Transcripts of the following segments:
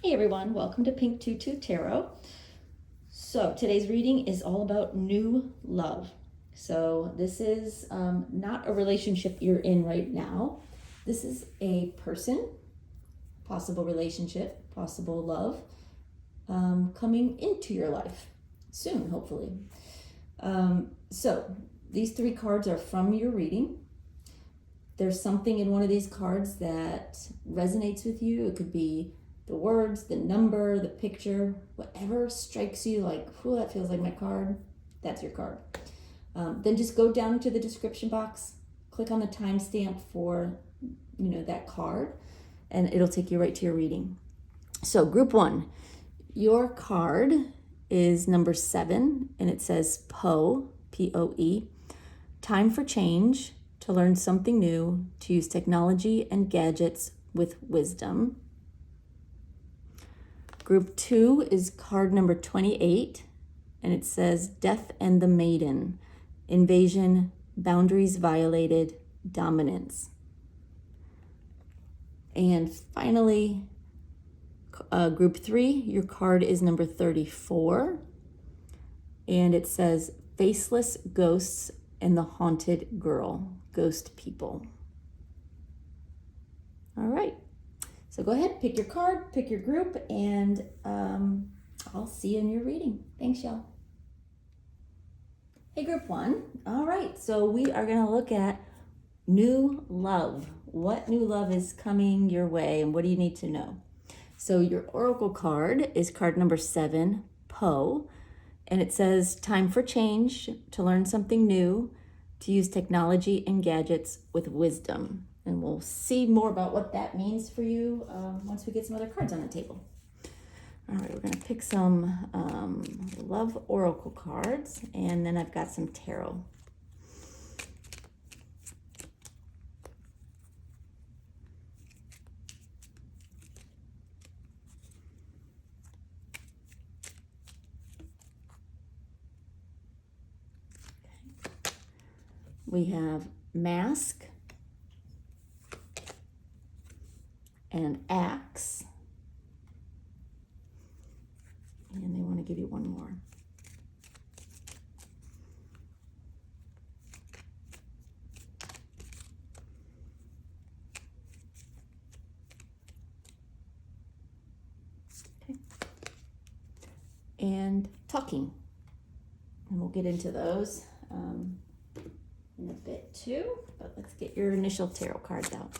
Hey everyone, welcome to Pink Tutu Tarot. So today's reading is all about new love. So this is not a relationship you're in right now. This is a person, possible relationship, possible love, coming into your life soon, hopefully. So these three cards are from your reading. There's something in one of these cards that resonates with you. It could be the words, the number, the picture, whatever strikes you like, "Ooh, that feels like my card," that's your card. Then just go down to the description box, click on the timestamp for that card, and it'll take you right to your reading. So group one, your card is number 7, and it says Poe, P-O-E, time for change, to learn something new, to use technology and gadgets with wisdom. Group 2 is card number 28, and it says Death and the Maiden, invasion, boundaries violated, dominance. And finally, group 3, your card is number 34, and it says Faceless Ghosts and the Haunted Girl, ghost people. All right. So go ahead, pick your card, pick your group, and I'll see you in your reading. Thanks, y'all. Hey, group 1. All right, so we are going to look at new love. What new love is coming your way, and what do you need to know? So your oracle card is card number 7, Poe, and it says time for change, to learn something new, to use technology and gadgets with wisdom. And we'll see more about what that means for you once we get some other cards on the table. All right, we're going to pick some love oracle cards, and then I've got some tarot. Okay. We have Mask and Axe. And they want to give you one more. Okay. And Talking. And we'll get into those in a bit too. But let's get your initial tarot cards out.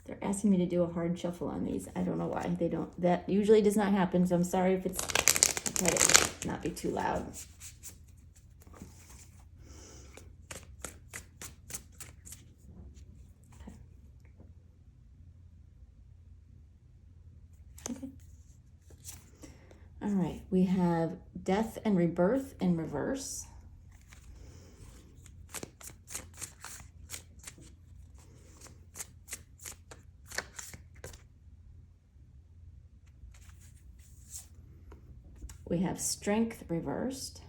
They're asking me to do a hard shuffle on these. I don't know why. They don't. That usually does not happen, so I'm sorry if it's... I'll try to not be too loud. Okay. All right. We have Death and Rebirth in reverse. We have Strength reversed.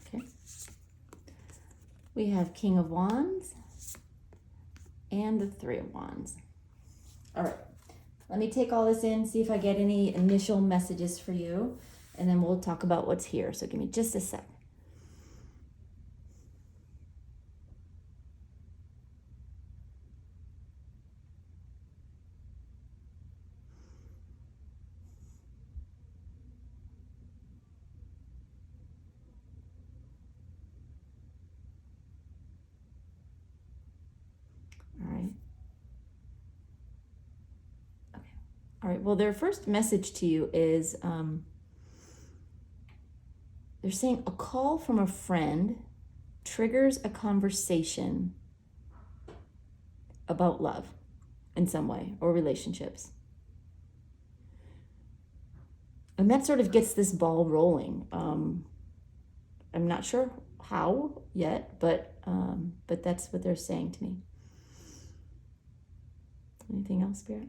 Okay. We have King of Wands and the Three of Wands. All right, let me take all this in, see if I get any initial messages for you, and then we'll talk about what's here. So give me just a sec. All right, well, their first message to you is they're saying a call from a friend triggers a conversation about love in some way or relationships. And that sort of gets this ball rolling. I'm not sure how yet, but that's what they're saying to me. Anything else, Spirit?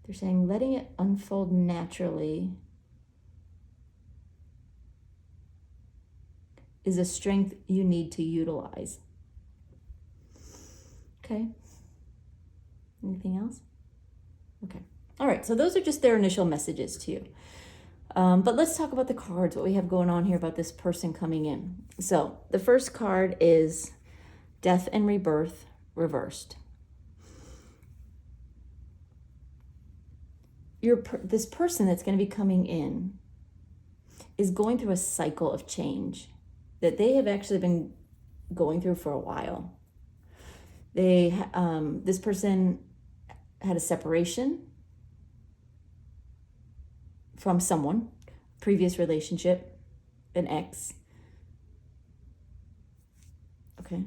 They're saying letting it unfold naturally is a strength you need to utilize. Okay. Anything else? Okay. All right. So those are just their initial messages to you. But let's talk about the cards, what we have going on here about this person coming in. So the first card is Death and Rebirth reversed. This person that's going to be coming in is going through a cycle of change that they have actually been going through for a while. This person had a separation from someone, previous relationship, an ex. Okay.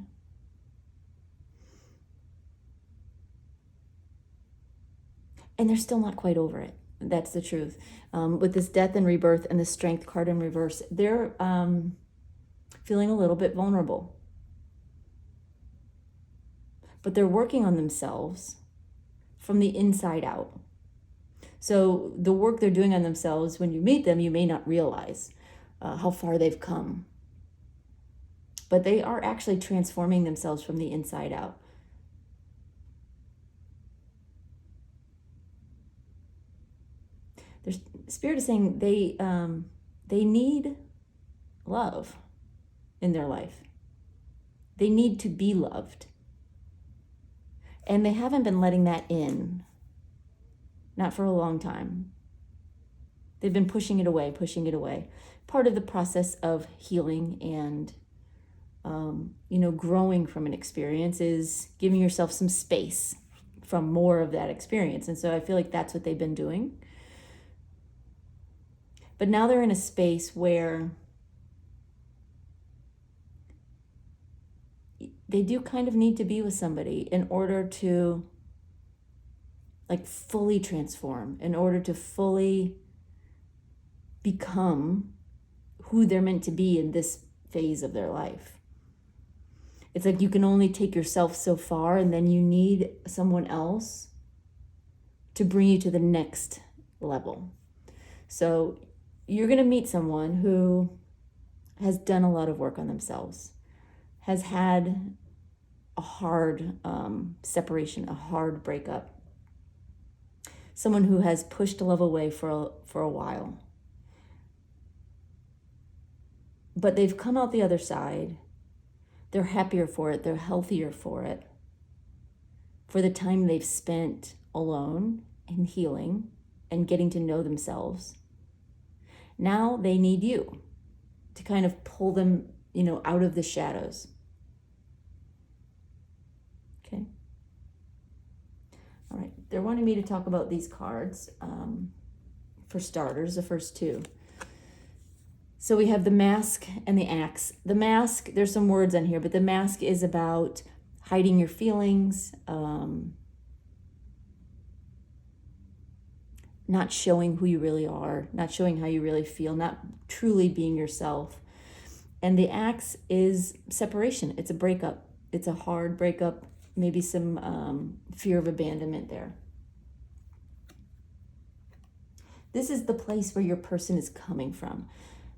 And they're still not quite over it. That's the truth. With this Death and Rebirth and the Strength card in reverse, they're feeling a little bit vulnerable. But they're working on themselves from the inside out. So the work they're doing on themselves, when you meet them, you may not realize how far they've come. But they are actually transforming themselves from the inside out. Their Spirit is saying they need love in their life. They need to be loved. And they haven't been letting that in. Not for a long time. They've been pushing it away. Part of the process of healing and, growing from an experience is giving yourself some space from more of that experience. And so I feel like that's what they've been doing. But now they're in a space where they do kind of need to be with somebody in order to fully transform, in order to fully become who they're meant to be in this phase of their life. It's like you can only take yourself so far, and then you need someone else to bring you to the next level. So you're going to meet someone who has done a lot of work on themselves, has had a hard separation, a hard breakup. Someone who has pushed love away for a while. But they've come out the other side. They're happier for it. They're healthier for it. For the time they've spent alone and healing and getting to know themselves. Now they need you to kind of pull them, out of the shadows. Okay. All right, they're wanting me to talk about these cards. For starters, the first two. So we have the Mask and the Axe. The Mask, there's some words on here, but the Mask is about hiding your feelings, not showing who you really are, not showing how you really feel, not truly being yourself. And the Axe is separation. It's a breakup. It's a hard breakup. Maybe some fear of abandonment there. This is the place where your person is coming from.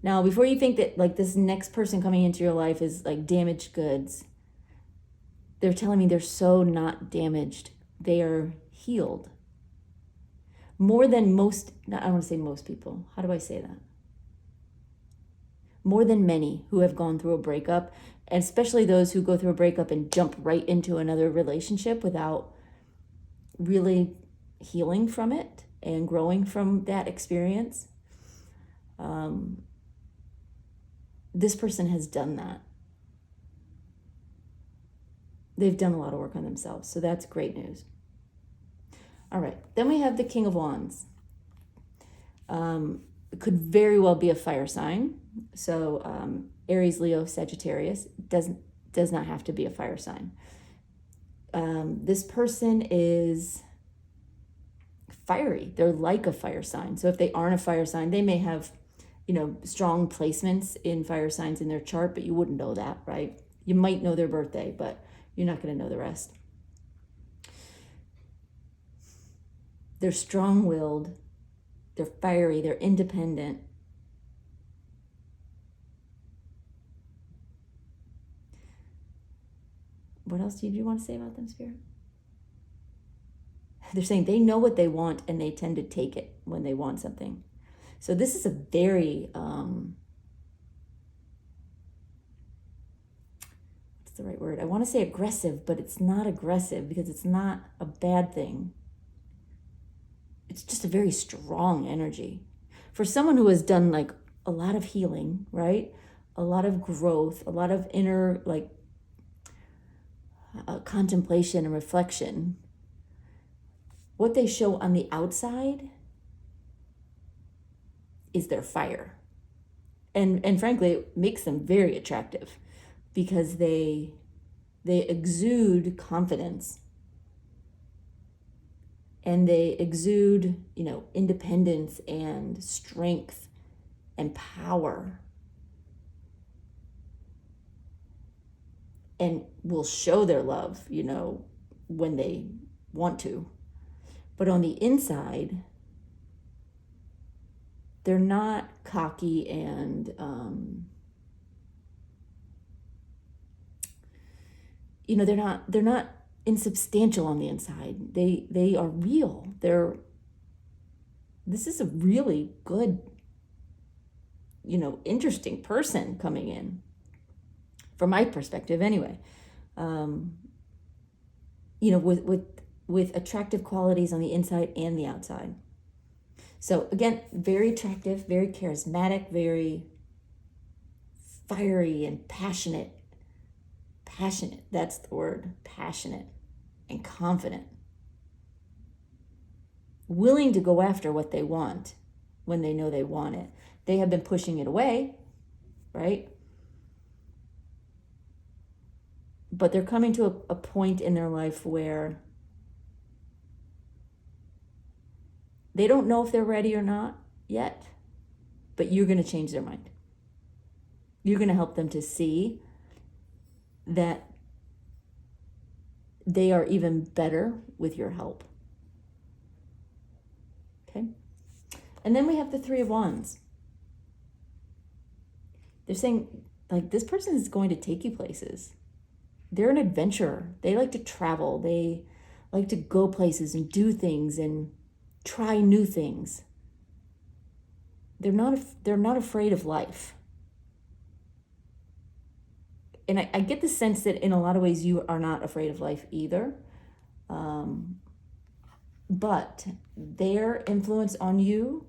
Now, before you think that this next person coming into your life is damaged goods, they're telling me they're so not damaged. They are healed. More than most, I don't want to say most people. How do I say that? More than many who have gone through a breakup, and especially those who go through a breakup and jump right into another relationship without really healing from it and growing from that experience. this person has done that. They've done a lot of work on themselves, so that's great news. All right, then we have the King of Wands. It could very well be a fire sign. So Aries, Leo, Sagittarius does not have to be a fire sign. This person is fiery. They're like a fire sign. So if they aren't a fire sign, they may have, strong placements in fire signs in their chart, but you wouldn't know that, right? You might know their birthday, but you're not going to know the rest. They're strong-willed. They're fiery. They're independent. What else did you want to say about them, Spirit? They're saying they know what they want and they tend to take it when they want something. So this is a very, what's the right word? I want to say aggressive, but it's not aggressive because it's not a bad thing. It's just a very strong energy. For someone who has done like a lot of healing, right? A lot of growth, a lot of inner contemplation and reflection, what they show on the outside is their fire. And frankly, it makes them very attractive because they exude confidence and they exude, independence and strength and power, and will show their love, when they want to. But on the inside, they're not cocky and, they're not insubstantial on the inside. They are real. This is a really good, interesting person coming in, from my perspective anyway. With attractive qualities on the inside and the outside. So again, very attractive, very charismatic, very fiery and passionate. Passionate, that's the word, passionate and confident. Willing to go after what they want when they know they want it. They have been pushing it away, right? But they're coming to a point in their life where they don't know if they're ready or not yet, but you're going to change their mind. You're going to help them to see that they are even better with your help. Okay? And then we have the Three of Wands. They're saying, this person is going to take you places. They're an adventurer. They like to travel. They like to go places and do things and try new things. They're not afraid of life. And I get the sense that in a lot of ways you are not afraid of life either. But their influence on you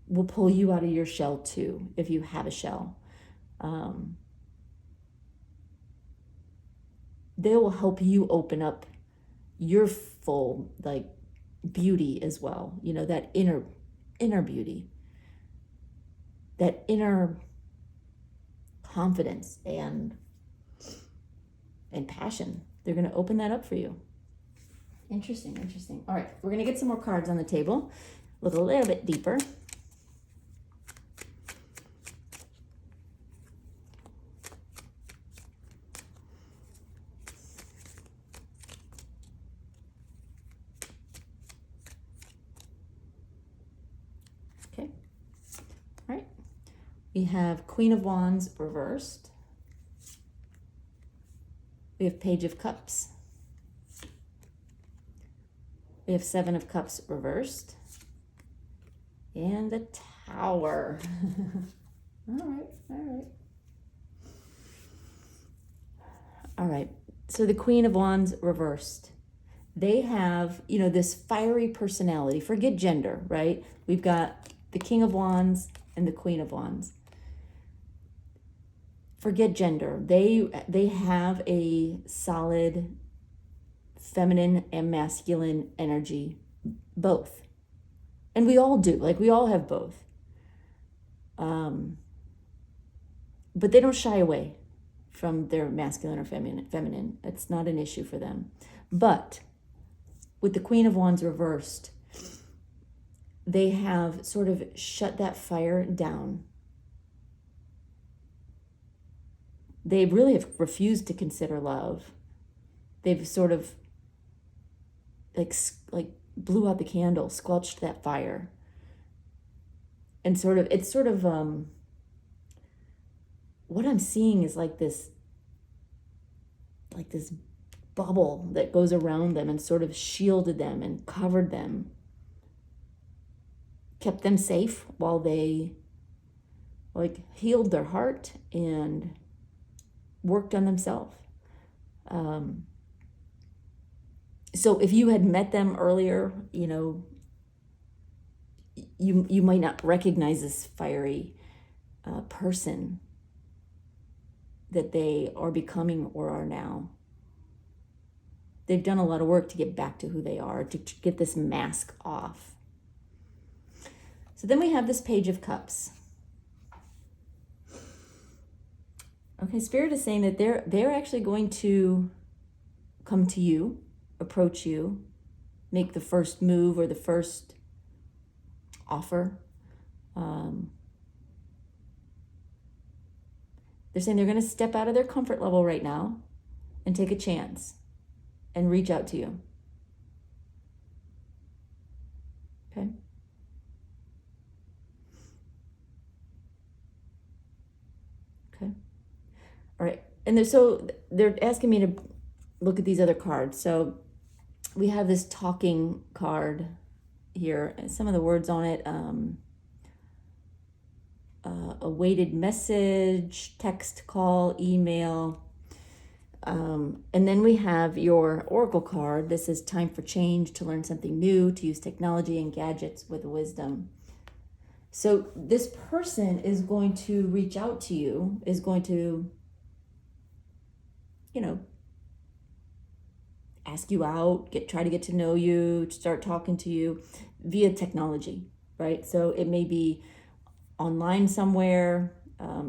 will pull you out of your shell too, if you have a shell. They will help you open up your full beauty as well. That inner beauty, that inner confidence and passion. They're going to open that up for you. Interesting. All right, we're going to get some more cards on the table. Look a little bit deeper. Okay. All right. We have Queen of Wands reversed. We have Page of Cups. We have Seven of Cups reversed. And the Tower. All right. So the Queen of Wands reversed. They have, this fiery personality. Forget gender, right? We've got the King of Wands and the Queen of Wands. forget gender. They have a solid feminine and masculine energy, both. And we all do, like we all have both. But they don't shy away from their masculine or feminine. It's not an issue for them. But with the Queen of Wands reversed, they have sort of shut that fire down. They really have refused to consider love. They've sort of like blew out the candle, squelched that fire. And it's sort of what I'm seeing is like this bubble that goes around them and sort of shielded them and covered them, kept them safe while they like healed their heart and worked on themselves. So if you had met them earlier, you know, you might not recognize this fiery person that they are becoming or are now. They've done a lot of work to get back to who they are, to get this mask off. So then we have this Page of Cups. Okay, Spirit is saying that they're actually going to come to you, approach you, make the first move or the first offer. They're saying they're going to step out of their comfort level right now and take a chance and reach out to you. Okay? Okay. All right. And they're asking me to look at these other cards. So we have this talking card here, and some of the words on it, awaited message, text, call, email. And then we have your oracle card. This is time for change, to learn something new, to use technology and gadgets with wisdom. So this person is going to reach out to you, is going to, you know, ask you out, try to get to know you, start talking to you via technology, right? So it may be online somewhere.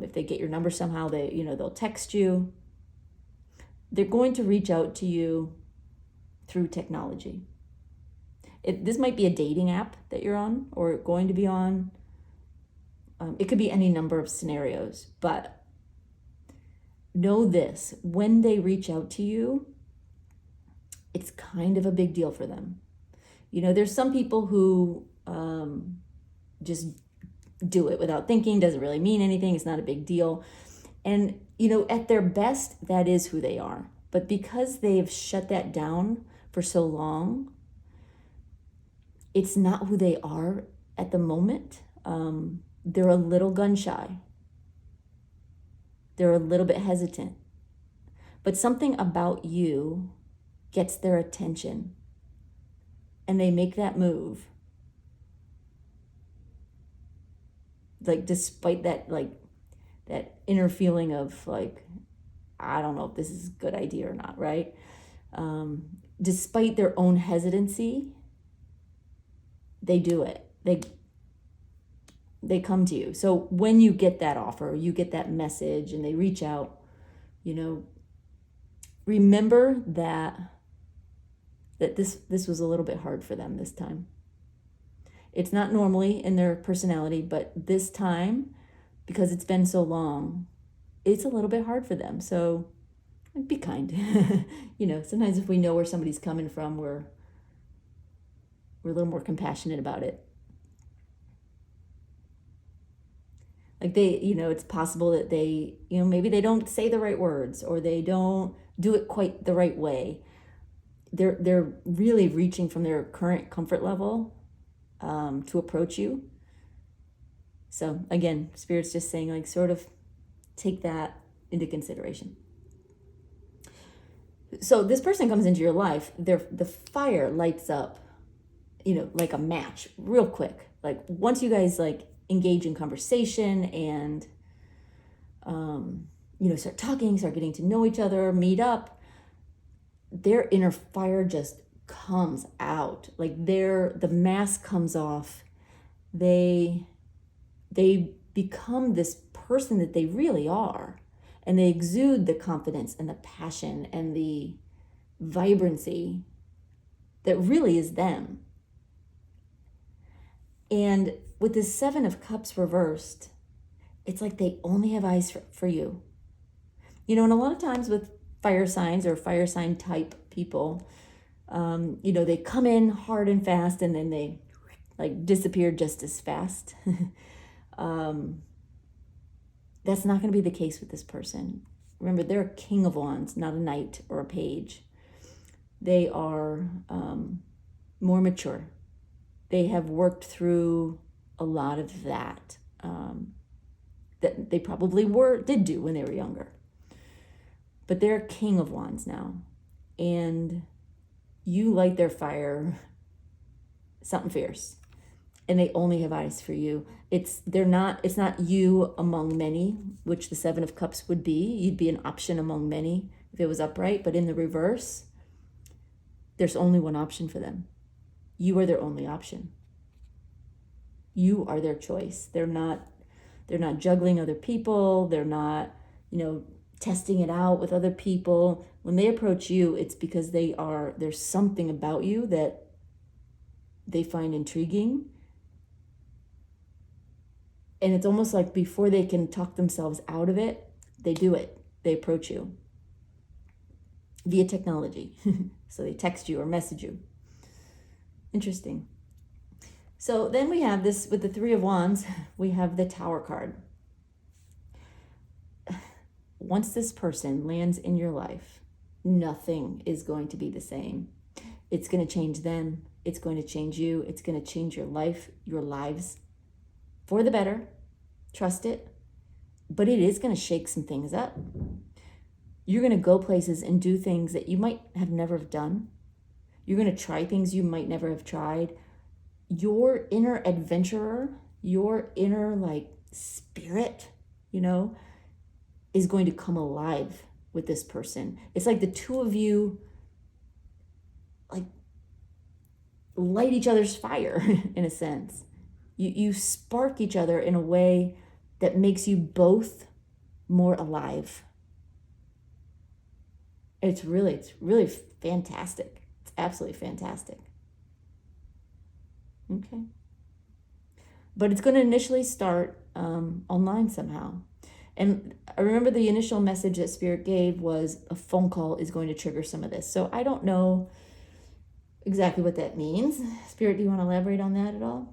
If they get your number somehow, they'll text you. They're going to reach out to you through technology. This might be a dating app that you're on or going to be on. It could be any number of scenarios, but know this: when they reach out to you, it's kind of a big deal for them. You know, there's some people who just do it without thinking, doesn't really mean anything, it's not a big deal. And, you know, at their best, that is who they are. But because they've shut that down for so long, it's not who they are at the moment. They're a little gun shy. They're a little bit hesitant. But something about you gets their attention and they make that move. Like, despite that, like, that inner feeling of like, I don't know if this is a good idea or not, right? Despite their own hesitancy, they do it. They come to you. So when you get that offer, you get that message and they reach out, you know, remember that this was a little bit hard for them this time. It's not normally in their personality, but this time, because it's been so long, it's a little bit hard for them. So be kind. You know, sometimes if we know where somebody's coming from, we're a little more compassionate about it. Like it's possible that they, maybe they don't say the right words or they don't do it quite the right way. They're really reaching from their current comfort level to approach you. So again, Spirit's just saying, like, sort of take that into consideration. So this person comes into your life, the fire lights up, like a match real quick. Like once you guys like engage in conversation and start talking, start getting to know each other, meet up, their inner fire just comes out. Like the mask comes off. They become this person that they really are. And they exude the confidence and the passion and the vibrancy that really is them. And with this Seven of Cups reversed, it's like they only have eyes for you. And a lot of times with fire signs or fire sign type people, they come in hard and fast and then they like disappear just as fast. That's not going to be the case with this person. Remember, they're a king of wands, not a knight or a page. They are more mature. They have worked through a lot of that that they probably did do when they were younger. But they're a king of wands now. And you light their fire, something fierce. And they only have eyes for you. It's not you among many, which the Seven of Cups would be. You'd be an option among many if it was upright, but in the reverse, there's only one option for them. You are their only option. You are their choice. They're not juggling other people. They're not, testing it out with other people. When they approach you, it's because there's something about you that they find intriguing. And it's almost like before they can talk themselves out of it, they do it. They approach you via technology. So they text you or message you. Interesting. So then we have this with the Three of Wands, we have the Tower card. Once this person lands in your life, nothing is going to be the same. It's going to change them. It's going to change you. It's going to change your life, your lives for the better. Trust it. But it is going to shake some things up. You're going to go places and do things that you might have never have done. You're going to try things you might never have tried. Your inner adventurer, your inner spirit, is going to come alive with this person. It's like the two of you light each other's fire in a sense. You spark each other in a way that makes you both more alive. It's really fantastic. It's absolutely fantastic. Okay. But it's going to initially start online somehow. And I remember the initial message that Spirit gave was a phone call is going to trigger some of this. So I don't know exactly what that means. Spirit, do you want to elaborate on that at all?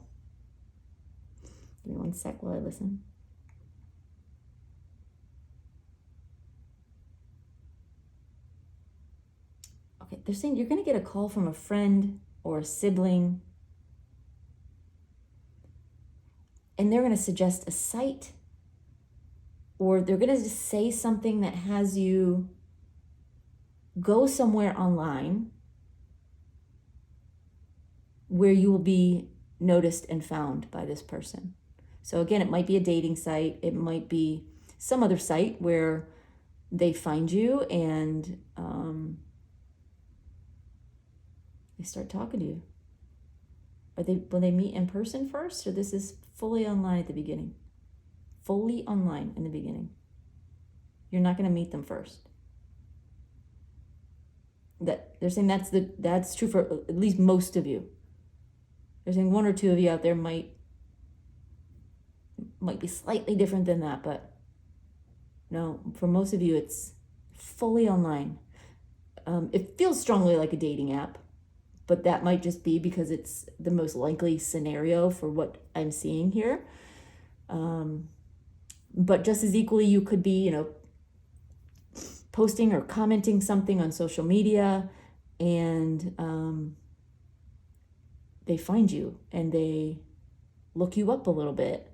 Give me one sec while I listen. Okay, they're saying you're going to get a call from a friend or a sibling, and they're going to suggest a site, or they're going to just say something that has you go somewhere online where you will be noticed and found by this person. So again, it might be a dating site. It might be some other site where they find you and they start talking to you. Will they meet in person first, or this is fully online at the beginning? Fully online in the beginning. You're not going to meet them first. That they're saying that's true for at least most of you. They're saying one or two of you out there might be slightly different than that, but no, for most of you, it's fully online. It feels strongly like a dating app, but that might just be because it's the most likely scenario for what I'm seeing here. But just as equally, you could be, posting or commenting something on social media, and they find you and they look you up a little bit.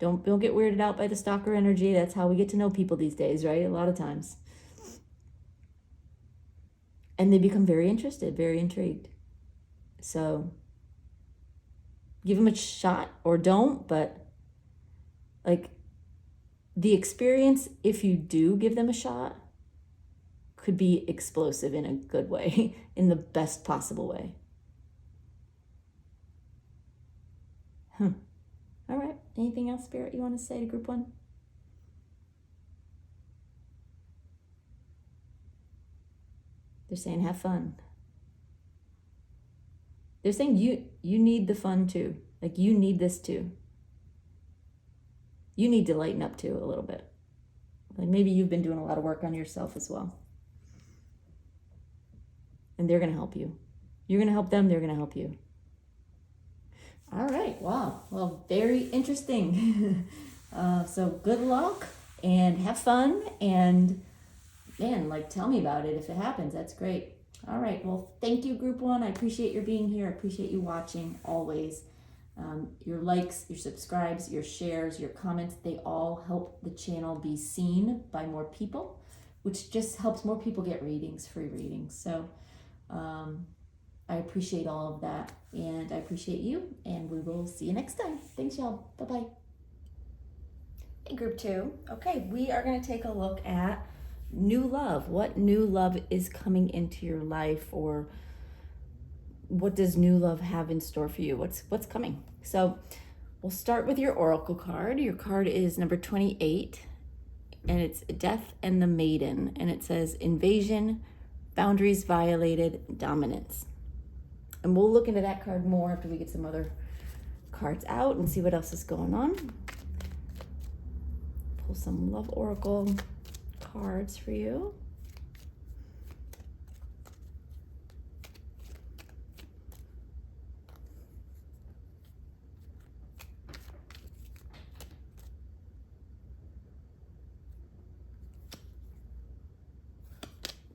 Don't get weirded out by the stalker energy. That's how we get to know people these days, right? A lot of times. And they become very interested, very intrigued. So give them a shot or don't, but the experience, if you do give them a shot, could be explosive in a good way, in the best possible way. All right. Anything else, Spirit, you want to say to group one? They're saying have fun. They're saying you need the fun too. Like you need this too. You need to lighten up too a little bit. Like maybe you've been doing a lot of work on yourself as well. And they're going to help you. You're going to help them, they're going to help you. All right, wow. Well, very interesting. So good luck and have fun. And man, like tell me about it if it happens. That's great. All right, well, thank you, group one. I appreciate your being here. I appreciate you watching always. Your likes, your subscribes, your shares, your comments, they all help the channel be seen by more people, which just helps more people get readings, free readings. So I appreciate all of that, and I appreciate you, and we will see you next time. Thanks, y'all. Bye-bye. Hey, group two. Okay, we are going to take a look at new love. What new love is coming into your life, or what does new love have in store for you? What's coming? So we'll start with your oracle card. Your card is number 28, and it's Death and the Maiden, and it says invasion, boundaries violated, dominance. And we'll look into that card more after we get some other cards out and see what else is going on. Pull some love oracle cards for you.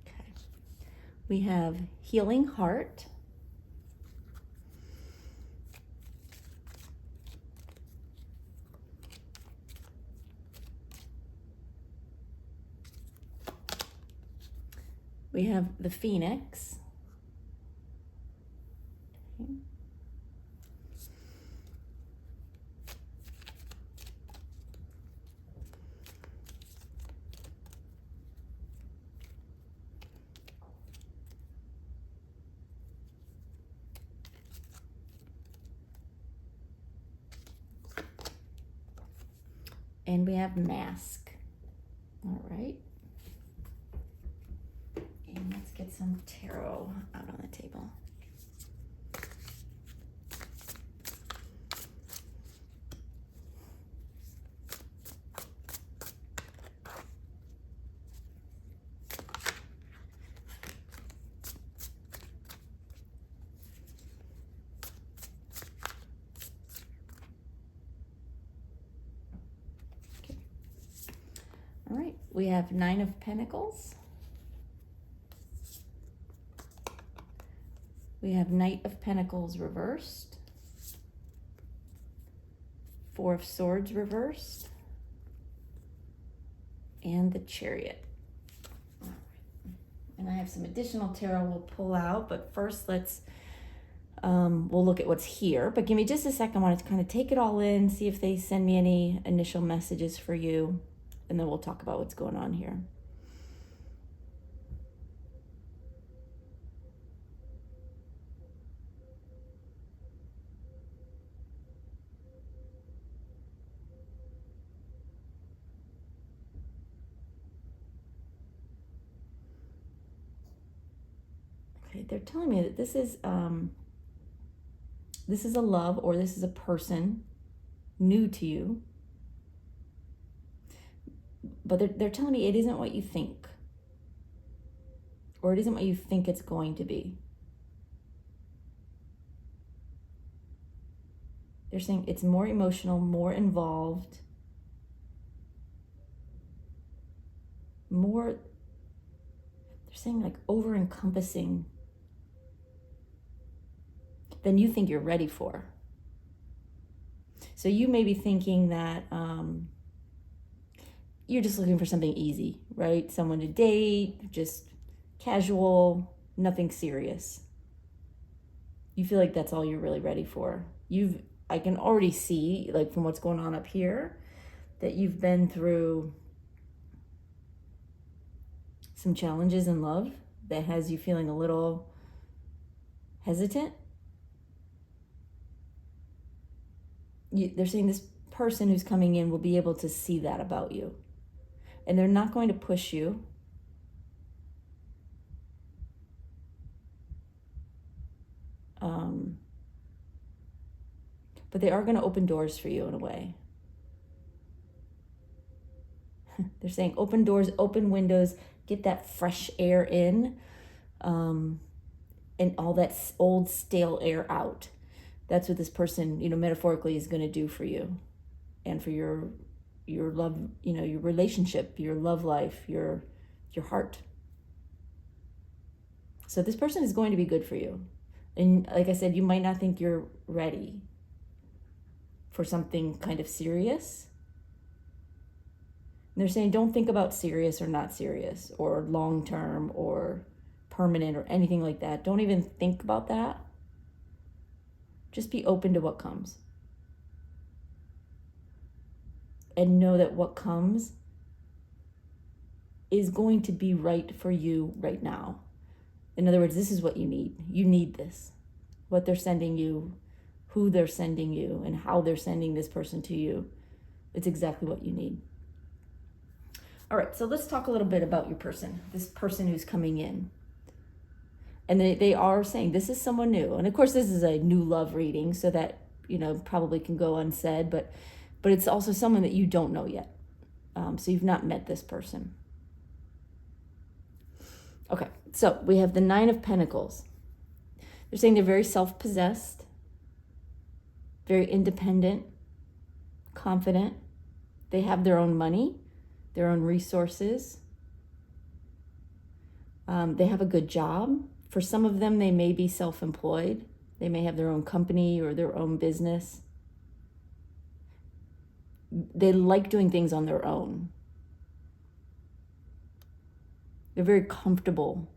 Okay. We have Healing Heart. We have the Phoenix. Okay. And we have Mask. All right. And let's get some tarot out on the table. Okay. All right, we have Nine of Pentacles. We have Knight of Pentacles reversed, Four of Swords reversed, and the Chariot. All right. And I have some additional tarot we'll pull out, but first we'll look at what's here. But give me just a second. I want to kind of take it all in, see if they send me any initial messages for you, and then we'll talk about what's going on here. Okay, they're telling me that this is a love, or this is a person new to you. But they're telling me it isn't what you think, or it isn't what you think it's going to be. They're saying it's more emotional, more involved, more, they're saying like over-encompassing than you think you're ready for. So you may be thinking that you're just looking for something easy, right? Someone to date, just casual, nothing serious. You feel like that's all you're really ready for. I can already see, like from what's going on up here, that you've been through some challenges in love that has you feeling a little hesitant. They're saying this person who's coming in will be able to see that about you. And they're not going to push you. But they are going to open doors for you in a way. They're saying open doors, open windows, get that fresh air in, and all that old stale air out. That's what this person, metaphorically is going to do for you and for your love, your relationship, your love life, your heart. So this person is going to be good for you. And like I said, you might not think you're ready for something kind of serious. And they're saying don't think about serious or not serious or long-term or permanent or anything like that. Don't even think about that. Just be open to what comes. And know that what comes is going to be right for you right now. In other words, this is what you need. You need this. What they're sending you, who they're sending you, and how they're sending this person to you. It's exactly what you need. All right, so let's talk a little bit about your person, this person who's coming in. And they are saying this is someone new. And of course, this is a new love reading, so that, probably can go unsaid, but it's also someone that you don't know yet. So you've not met this person. Okay, so we have the 9 of Pentacles. They're saying they're very self-possessed, very independent, confident. They have their own money, their own resources. They have a good job. For some of them, they may be self-employed. They may have their own company or their own business. They like doing things on their own. They're very comfortable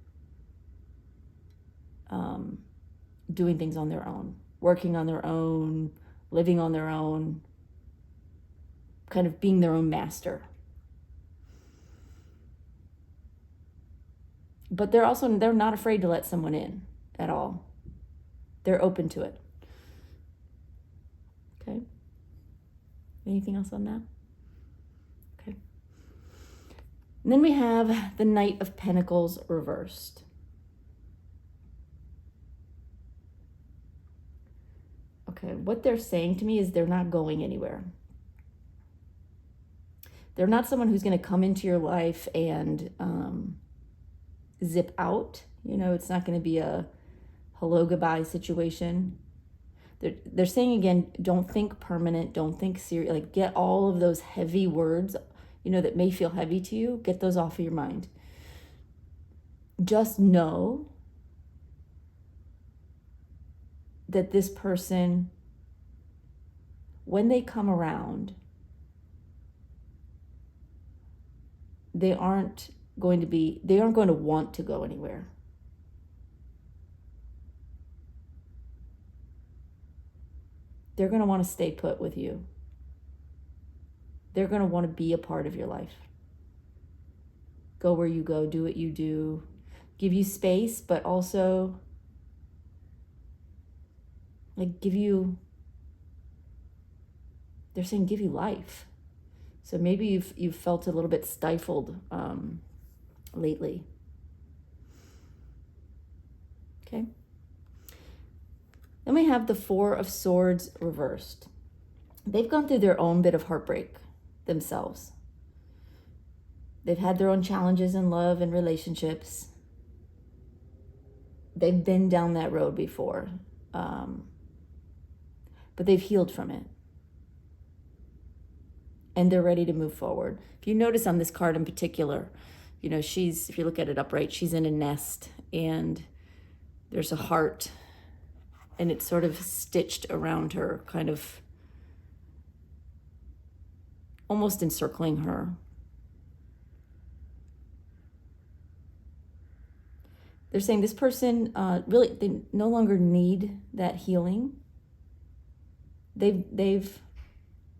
doing things on their own, working on their own, living on their own, kind of being their own master. But they're not afraid to let someone in at all. They're open to it. Okay. Anything else on that? Okay. And then we have the Knight of Pentacles reversed. Okay, what they're saying to me is they're not going anywhere. They're not someone who's going to come into your life and zip out. It's not going to be a hello, goodbye situation. They're saying again, don't think permanent, don't think serious. Like, get all of those heavy words, that may feel heavy to you, get those off of your mind. Just know that this person, when they come around, they aren't going to want to go anywhere. They're going to want to stay put with you. They're going to want to be a part of your life. Go where you go, do what you do, give you space, but also they're saying give you life. So maybe you've felt a little bit stifled lately. Okay. Then we have the 4 of Swords reversed. They've gone through their own bit of heartbreak themselves. They've had their own challenges in love and relationships. They've been down that road before. But they've healed from it. And they're ready to move forward. If you notice on this card in particular, if you look at it upright, she's in a nest and there's a heart and it's sort of stitched around her, kind of almost encircling her. They're saying this person, really, they no longer need that healing. They've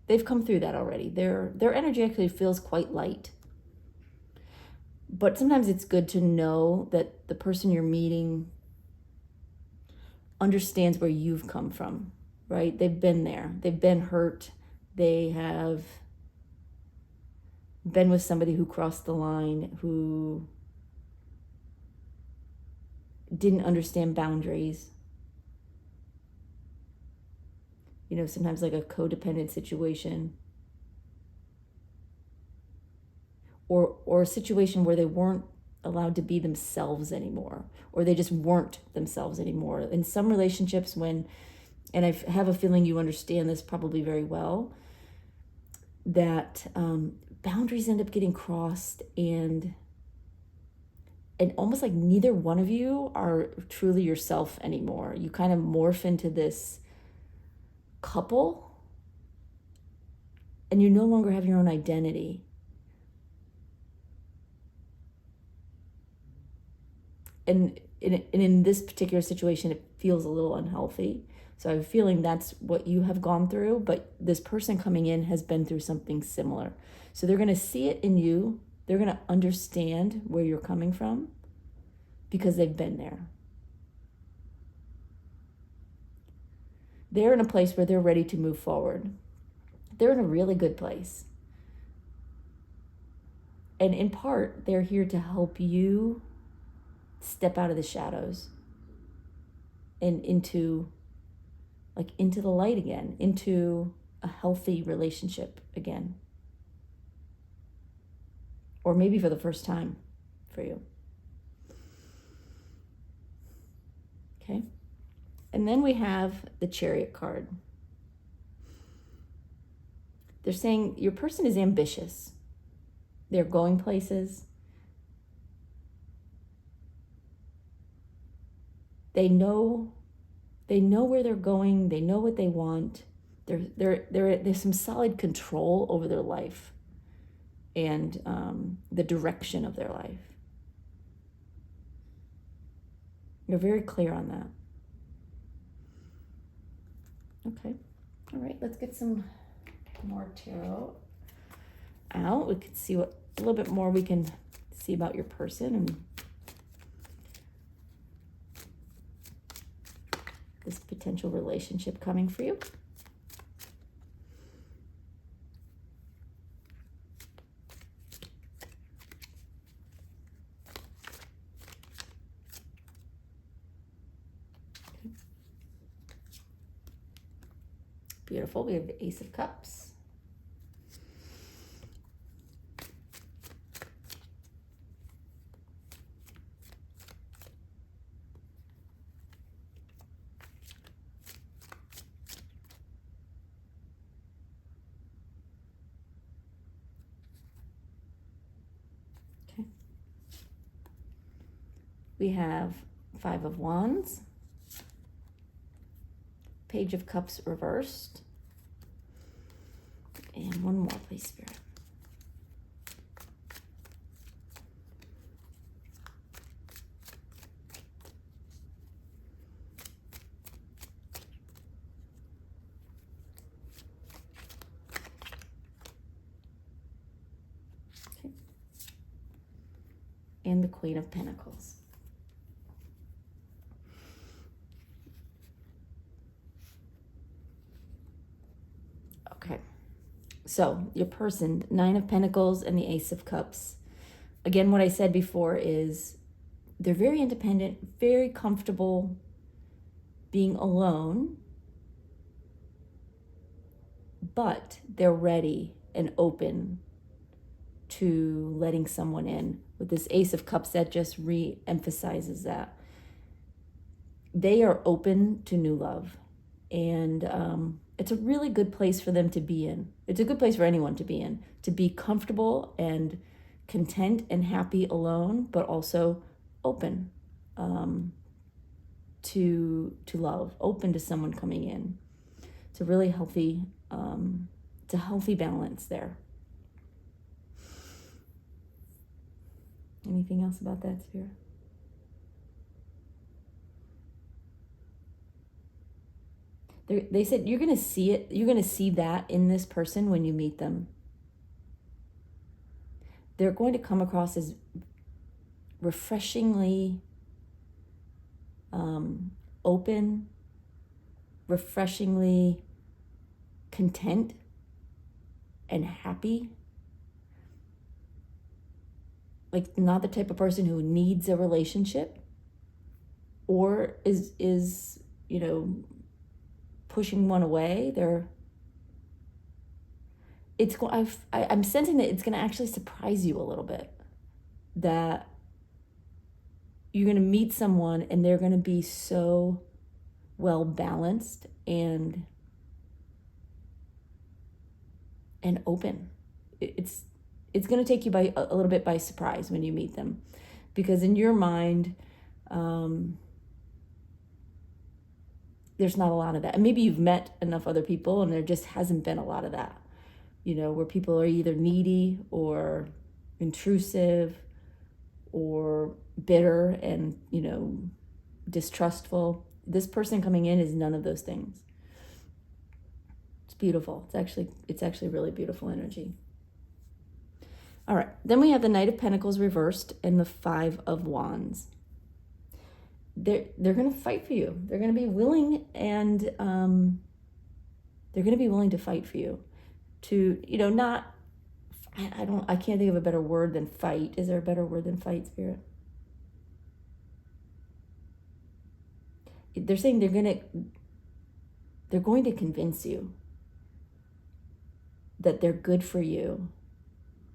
They've come through that already. Their energy actually feels quite light. But sometimes it's good to know that the person you're meeting understands where you've come from, right? They've been there. They've been hurt. They have been with somebody who crossed the line, who didn't understand boundaries. You know, sometimes like a codependent situation. Or a situation where they weren't allowed to be themselves anymore, or they just weren't themselves anymore. In some relationships, when, and I have a feeling you understand this probably very well, that boundaries end up getting crossed, and almost like neither one of you are truly yourself anymore. You kind of morph into this couple, and you no longer have your own identity. And in this particular situation, it feels a little unhealthy. So I have a feeling that's what you have gone through, but this person coming in has been through something similar. So they're going to see it in you. They're going to understand where you're coming from because they've been there. They're in a place where they're ready to move forward. They're in a really good place. And in part, they're here to help you step out of the shadows and into the light again, into a healthy relationship again. Or maybe for the first time for you. Okay? And then we have the Chariot card. They're saying your person is ambitious. They're going places. They know where they're going. They know what they want. There's some solid control over their life and the direction of their life. You're very clear on that. Okay. All right. Let's get some more tarot out. We can see a little bit more we can see about your person and this potential relationship coming for you. Beautiful. We have the Ace of Cups. Okay. We have Five of Wands. Page of Cups reversed. And one more, please, Spirit. Okay. And the Queen of Pentacles. Okay. So your person, Nine of Pentacles and the Ace of Cups. Again, what I said before is they're very independent, very comfortable being alone, but they're ready and open to letting someone in. With this Ace of Cups, that just re-emphasizes that. They are open to new love. And it's a really good place for them to be in. It's a good place for anyone to be in, to be comfortable and content and happy alone, but also open to love, open to someone coming in. It's a really healthy, it's a healthy balance there. Anything else about that, Spirit? They said you're going to see it. You're going to see that in this person when you meet them. They're going to come across as refreshingly open, refreshingly content and happy. Like, not the type of person who needs a relationship or is pushing one away. I'm sensing that it's going to actually surprise you a little bit, that you're going to meet someone and they're going to be so well balanced and open. It's going to take you by a little bit by surprise when you meet them, because in your mind, there's not a lot of that. And maybe you've met enough other people and there just hasn't been a lot of that, where people are either needy or intrusive or bitter and, distrustful. This person coming in is none of those things. It's beautiful. It's actually really beautiful energy. All right, then we have the Knight of Pentacles reversed and the Five of Wands. They're going to fight for you. They're going to be willing, and they're going to be willing to fight for you. To, not, I can't think of a better word than fight. Is there a better word than fight, Spirit? They're saying they're going to convince you that they're good for you,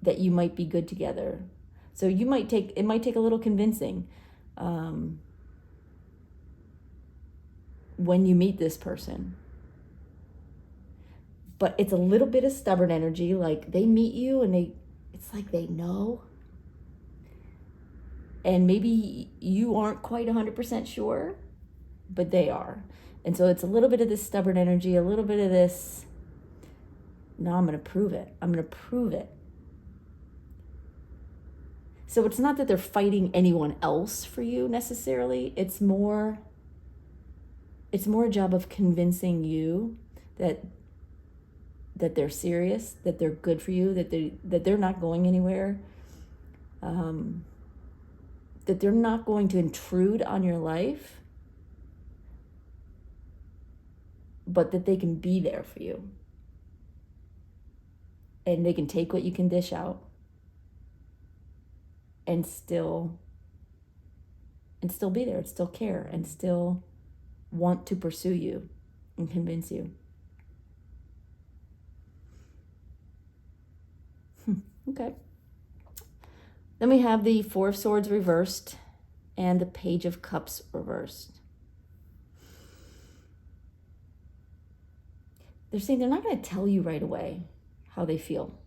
that you might be good together. So it might take a little convincing when you meet this person. But it's a little bit of stubborn energy, like they meet you and it's like they know. And maybe you aren't quite 100% sure, but they are. And so it's a little bit of this stubborn energy, a little bit of this, no, I'm going to prove it. I'm going to prove it. So it's not that they're fighting anyone else for you necessarily. It's more a job of convincing you that they're serious, that they're good for you, that they're not going anywhere, that they're not going to intrude on your life, but that they can be there for you. And they can take what you can dish out and still be there, and still care, and still want to pursue you and convince you. Okay. Then we have the Four of Swords reversed and the Page of Cups reversed. They're saying they're not going to tell you right away how they feel.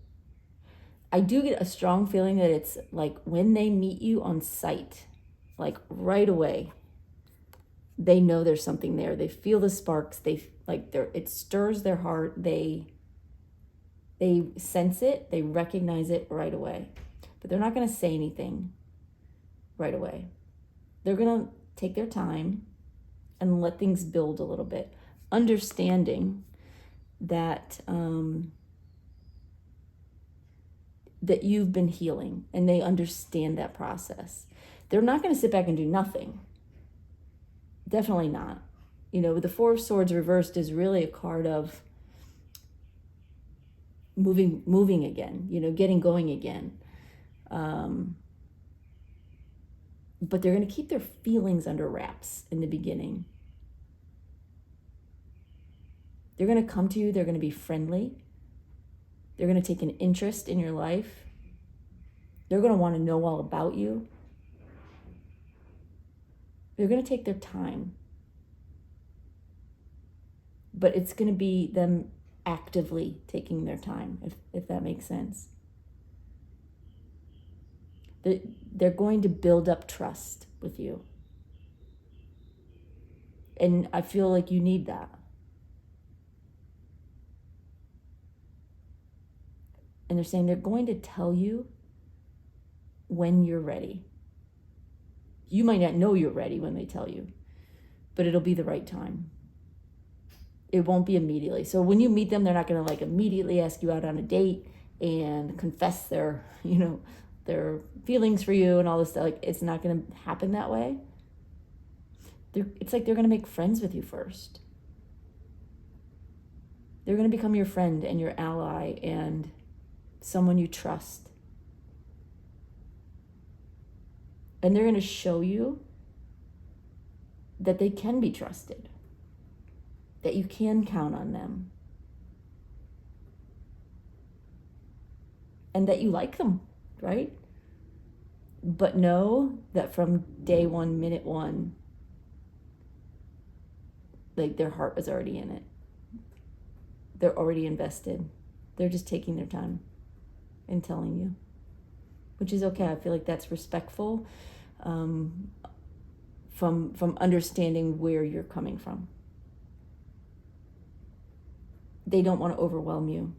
I do get a strong feeling that it's like when they meet you on sight, like right away, they know there's something there. They feel the sparks. It stirs their heart. They sense it. They recognize it right away. But they're not going to say anything right away. They're going to take their time and let things build a little bit, understanding that that you've been healing, and they understand that process. They're not going to sit back and do nothing. Definitely not. The Four of Swords reversed is really a card of moving again, getting going again. But they're going to keep their feelings under wraps in the beginning. They're going to come to you. They're going to be friendly. They're going to take an interest in your life. They're going to want to know all about you. They're going to take their time. But it's going to be them actively taking their time, if that makes sense. They're going to build up trust with you. And I feel like you need that. And they're saying they're going to tell you when you're ready. You might not know you're ready when they tell you, but it'll be the right time. It won't be immediately. So when you meet them, they're not going to like immediately ask you out on a date and confess their, their feelings for you and all this stuff. Like, it's not going to happen that way. It's like they're going to make friends with you first. They're going to become your friend and your ally and someone you trust. And they're going to show you that they can be trusted, that you can count on them, and that you like them, right? But know that from day one, minute one, like, their heart is already in it. They're already invested. They're just taking their time and telling you, which is okay. I feel like that's respectful, from understanding where you're coming from. They don't want to overwhelm you.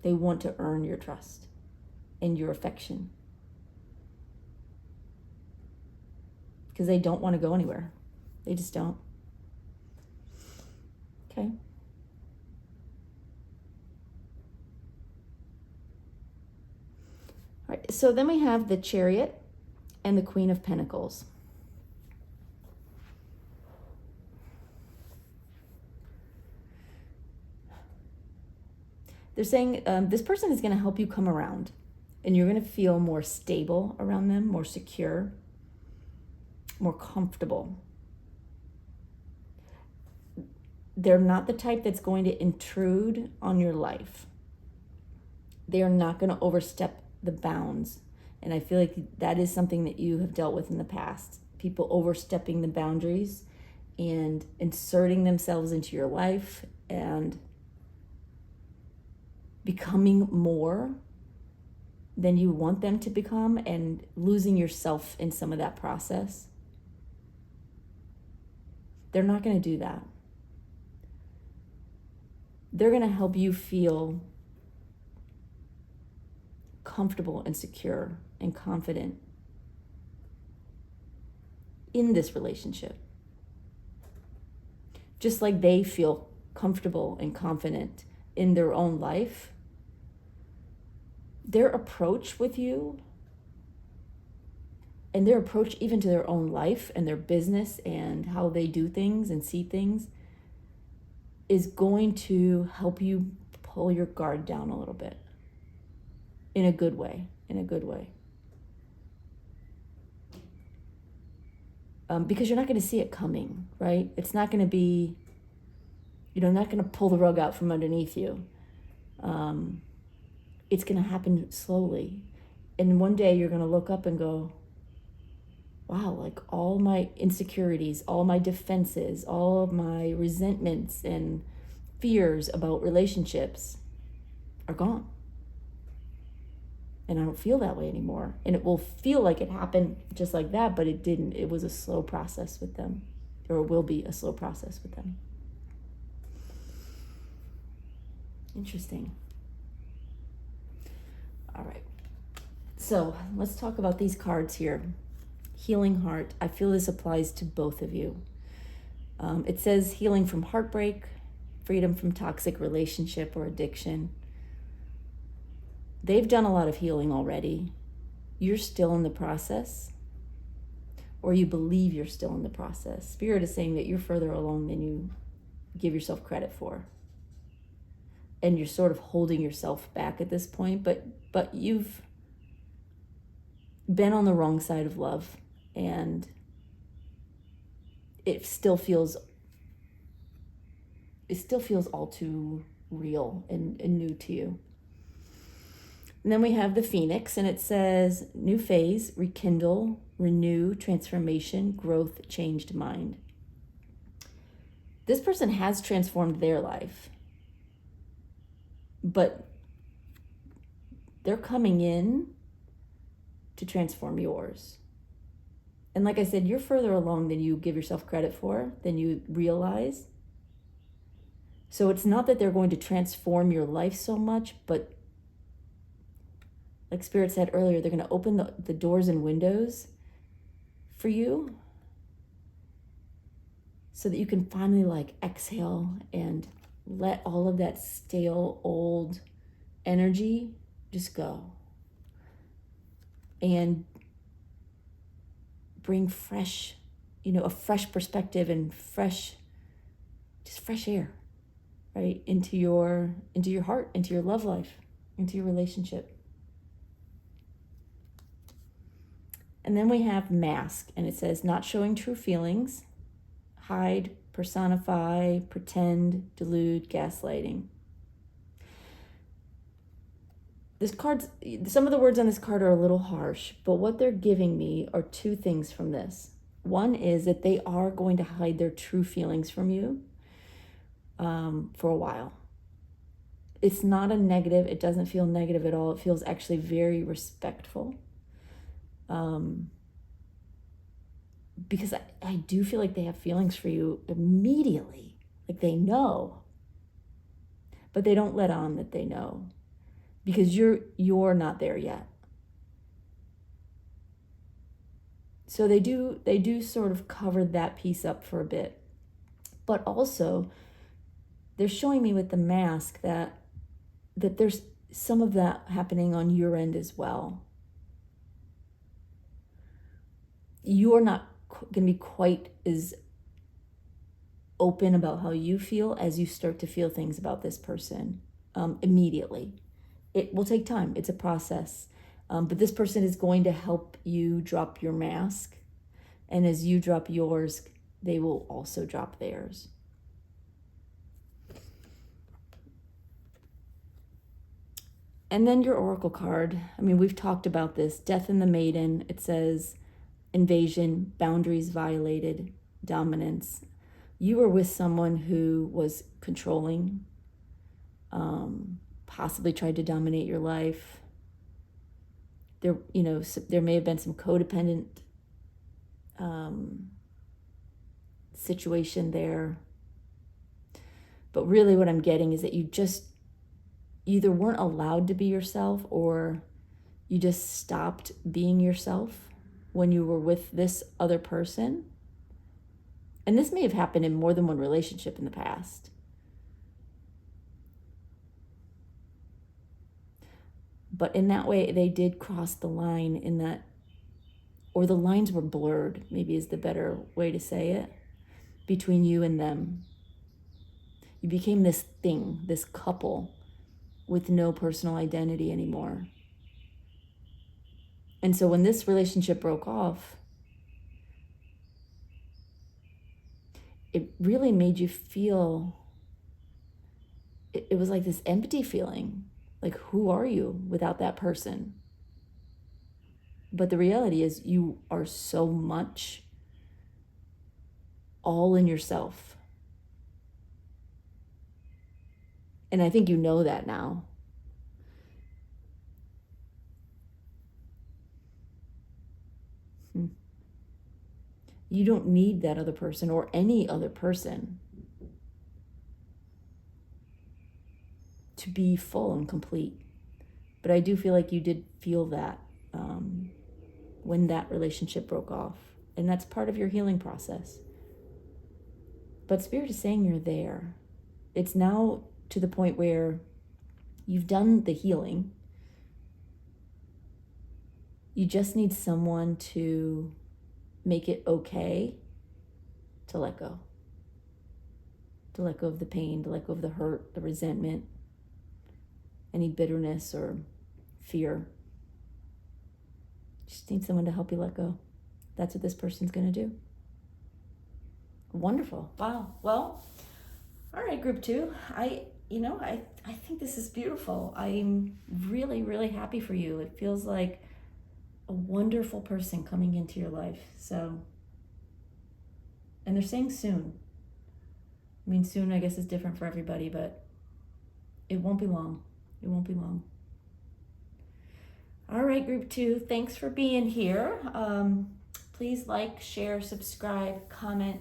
They want to earn your trust and your affection, because they don't want to go anywhere. They just don't. Okay. All right, so then we have the Chariot and the Queen of Pentacles. They're saying this person is going to help you come around, and you're going to feel more stable around them, more secure, more comfortable. They're not the type that's going to intrude on your life. They are not going to overstep the bounds. And I feel like that is something that you have dealt with in the past. People overstepping the boundaries and inserting themselves into your life and becoming more than you want them to become, and losing yourself in some of that process. They're not going to do that. They're going to help you feel comfortable and secure and confident in this relationship. Just like they feel comfortable and confident in their own life, their approach with you and their approach even to their own life and their business and how they do things and see things is going to help you pull your guard down a little bit in a good way, because you're not going to see it coming, right? It's not going to be, not going to pull the rug out from underneath you. It's going to happen slowly. And one day you're going to look up and go, wow, like all my insecurities, all my defenses, all of my resentments and fears about relationships are gone. And I don't feel that way anymore. And it will feel like it happened just like that, but it didn't. It was a slow process with them, or it will be a slow process with them. Interesting. All right. So let's talk about these cards here. Healing Heart. I feel this applies to both of you. It says healing from heartbreak, freedom from toxic relationship or addiction. They've done a lot of healing already. You're still in the process, or you believe you're still in the process. Spirit is saying that you're further along than you give yourself credit for. And you're sort of holding yourself back at this point, but you've been on the wrong side of love, and it still feels all too real and new to you. And then we have the Phoenix, and it says new phase, rekindle, renew, transformation, growth, changed mind. This person has transformed their life, but they're coming in to transform yours. And like I said, you're further along than you give yourself credit for, than you realize. So it's not that they're going to transform your life so much, but like Spirit said earlier, they're going to open the doors and windows for you so that you can finally like exhale and let all of that stale old energy just go and bring fresh, a fresh perspective and fresh air, right? Into your heart, into your love life, into your relationship. And then we have mask, and it says not showing true feelings, hide, personify, pretend, delude, gaslighting. Some of the words on this card are a little harsh, but what they're giving me are two things from this. One is that they are going to hide their true feelings from you for a while. It's not a negative. It doesn't feel negative at all. It feels actually very respectful. Because I do feel like they have feelings for you immediately. Like they know. But they don't let on that they know. Because you're not there yet. So they do sort of cover that piece up for a bit. But also, they're showing me with the mask that there's some of that happening on your end as well. You're not going to be quite as open about how you feel as you start to feel things about this person immediately. It will take time. It's a process. But this person is going to help you drop your mask. And as you drop yours, they will also drop theirs. And then your oracle card. I mean, we've talked about this. Death in the Maiden. It says invasion, boundaries violated, dominance. You were with someone who was controlling, possibly tried to dominate your life. There may have been some codependent situation there. But really what I'm getting is that you just either weren't allowed to be yourself or you just stopped being yourself when you were with this other person. And this may have happened in more than one relationship in the past. But in that way, they did cross the line in that, or the lines were blurred, maybe is the better way to say it, between you and them. You became this thing, this couple with no personal identity anymore. And so when this relationship broke off, it really made you feel, it was like this empty feeling. Like, who are you without that person? But the reality is you are so much all in yourself. And I think you know that now. You don't need that other person or any other person to be full and complete. But I do feel like you did feel that when that relationship broke off. And that's part of your healing process. But Spirit is saying you're there. It's now to the point where you've done the healing. You just need someone to make it okay to let go. To let go of the pain, to let go of the hurt, the resentment, any bitterness or fear. Just need someone to help you let go. That's what this person's going to do. Wonderful. Wow. Well, all right, group 2. I think this is beautiful. I'm really, really happy for you. It feels like a wonderful person coming into your life. So, and they're saying soon. I mean, soon I guess is different for everybody, but it won't be long. It won't be long. All right, group 2, thanks for being here. Please like, share, subscribe, comment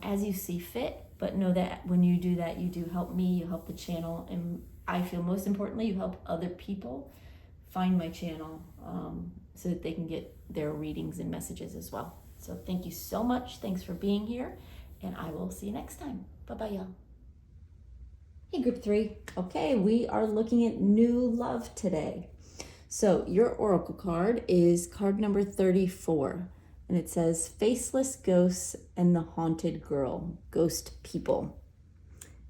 as you see fit. But know that when you do that, you do help me, you help the channel, and I feel most importantly, you help other people find my channel so that they can get their readings and messages as well. So thank you so much. Thanks for being here, and I will see you next time. Bye-bye, y'all. Hey, group 3. Okay, we are looking at new love today. So your oracle card is card number 34, and it says Faceless Ghosts and the Haunted Girl, Ghost People.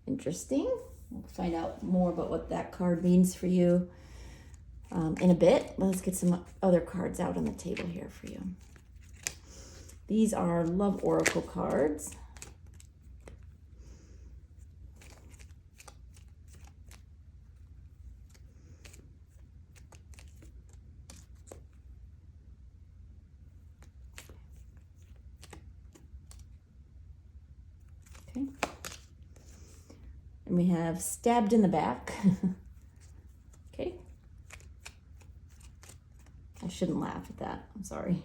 Interesting. We'll find out more about what that card means for you in a bit. Let's get some other cards out on the table here for you. These are love oracle cards. Okay. And we have Stabbed in the Back. Okay. I shouldn't laugh at that. I'm sorry.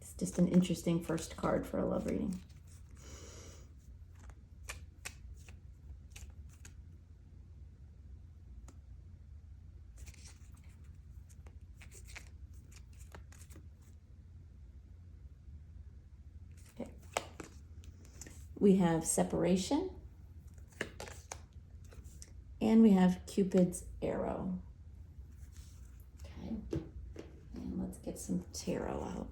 It's just an interesting first card for a love reading. Okay. We have Separation. And we have Cupid's Arrow. Okay. And let's get some tarot out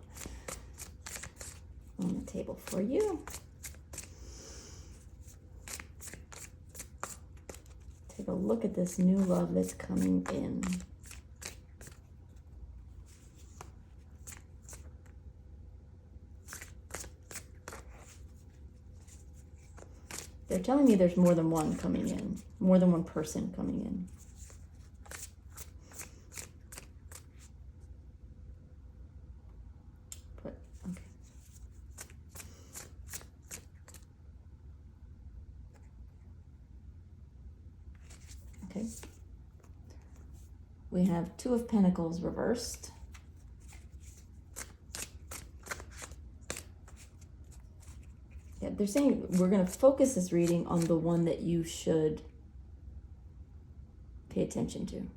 on the table for you. Take a look at this new love that's coming in. They're telling me there's more than one coming in, more than one person coming in. But, okay. Okay. We have Two of Pentacles reversed. Yeah, they're saying we're going to focus this reading on the one that you should pay attention to.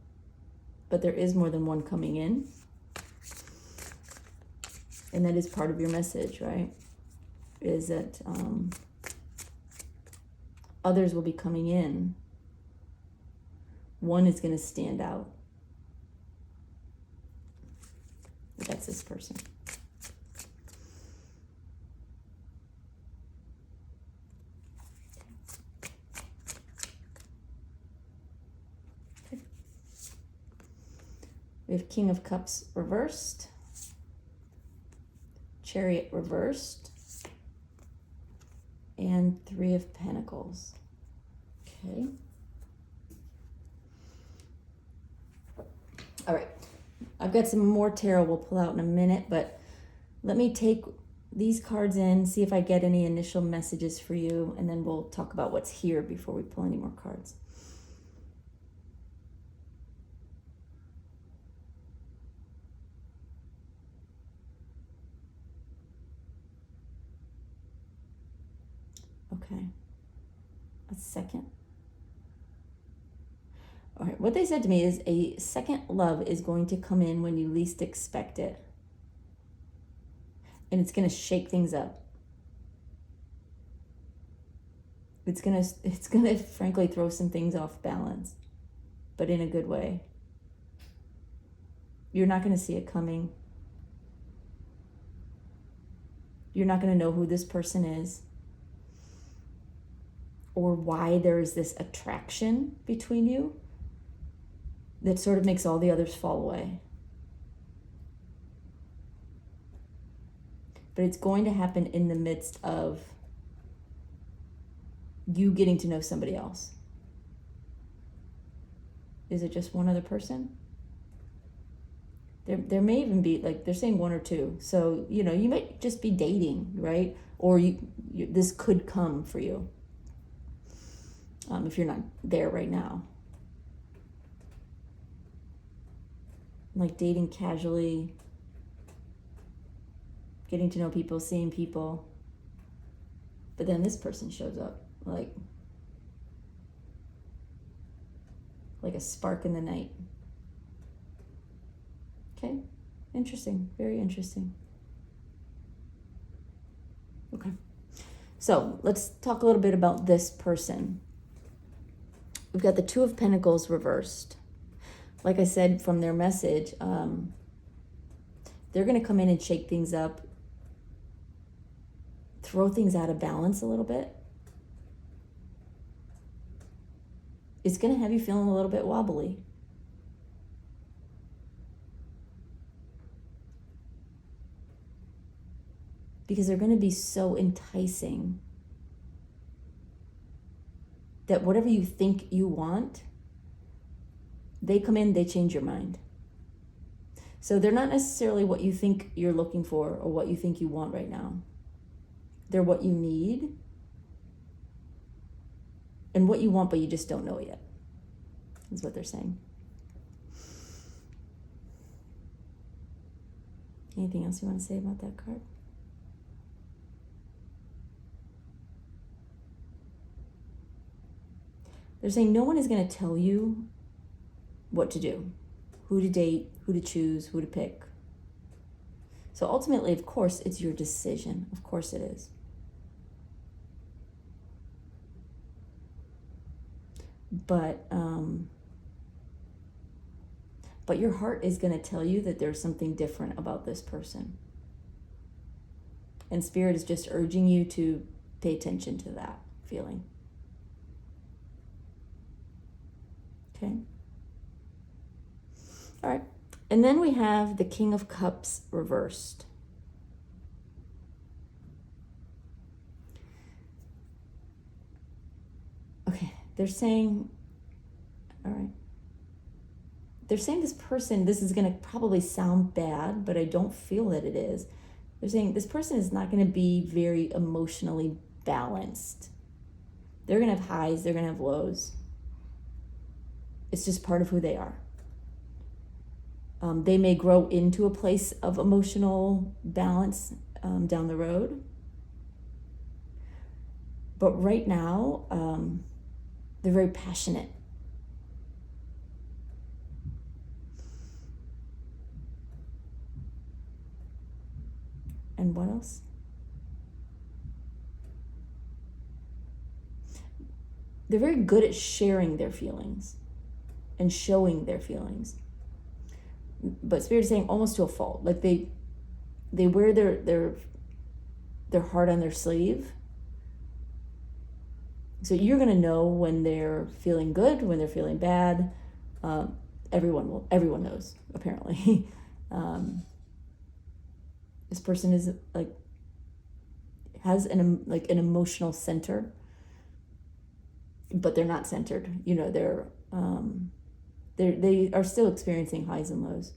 But there is more than one coming in. And that is part of your message, right? Is that others will be coming in. One is going to stand out. That's this person. We have King of Cups reversed, Chariot reversed, and Three of Pentacles. Okay. All right. I've got some more tarot we'll pull out in a minute, but let me take these cards in, see if I get any initial messages for you, and then we'll talk about what's here before we pull any more cards. Okay, a second. All right, what they said to me is a second love is going to come in when you least expect it. And it's going to shake things up. It's going to frankly throw some things off balance, but in a good way. You're not going to see it coming. You're not going to know who this person is or why there is this attraction between you that sort of makes all the others fall away. But it's going to happen in the midst of you getting to know somebody else. Is it just one other person? There may even be, like, they're saying one or two. So, you know, you might just be dating, right? Or this could come for you if you're not there right now. Like dating casually, getting to know people, seeing people. But then this person shows up, like a spark in the night. Okay, interesting, very interesting. Okay. So let's talk a little bit about this person. We've got the Two of Pentacles reversed. Like I said from their message, they're going to come in and shake things up, throw things out of balance a little bit. It's going to have you feeling a little bit wobbly. Because they're going to be so enticing that whatever you think you want, they come in, they change your mind. So they're not necessarily what you think you're looking for or what you think you want right now. They're what you need and what you want, but you just don't know yet, is what they're saying. Anything else you want to say about that card? They're saying no one is going to tell you what to do, who to date, who to choose, who to pick. So ultimately, of course, it's your decision. Of course it is. But your heart is going to tell you that there's something different about this person. And Spirit is just urging you to pay attention to that feeling. Okay. All right. And then we have the King of Cups reversed. Okay. They're saying, all right. They're saying this person, this is going to probably sound bad, but I don't feel that it is. They're saying this person is not going to be very emotionally balanced. They're going to have highs, they're going to have lows. It's just part of who they are. They may grow into a place of emotional balance down the road. But right now, they're very passionate. And what else? They're very good at sharing their feelings and showing their feelings. But Spirit is saying almost to a fault. Like they wear their heart on their sleeve. So you're going to know when they're feeling good, when they're feeling bad. Everyone knows, apparently. This person is has an emotional center, but they're not centered. You know, they are still experiencing highs and lows,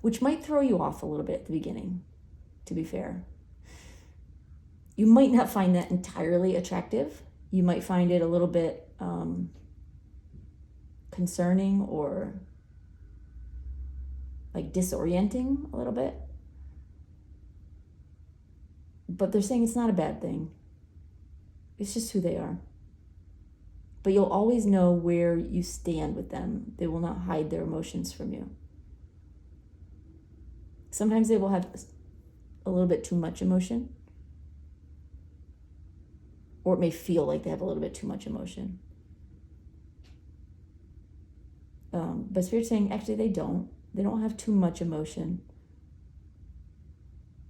which might throw you off a little bit at the beginning, to be fair. You might not find that entirely attractive. You might find it a little bit concerning or disorienting a little bit. But they're saying it's not a bad thing. It's just who they are. But you'll always know where you stand with them. They will not hide their emotions from you. Sometimes they will have a little bit too much emotion. Or it may feel like they have a little bit too much emotion. But Spirit's saying, actually, they don't. They don't have too much emotion.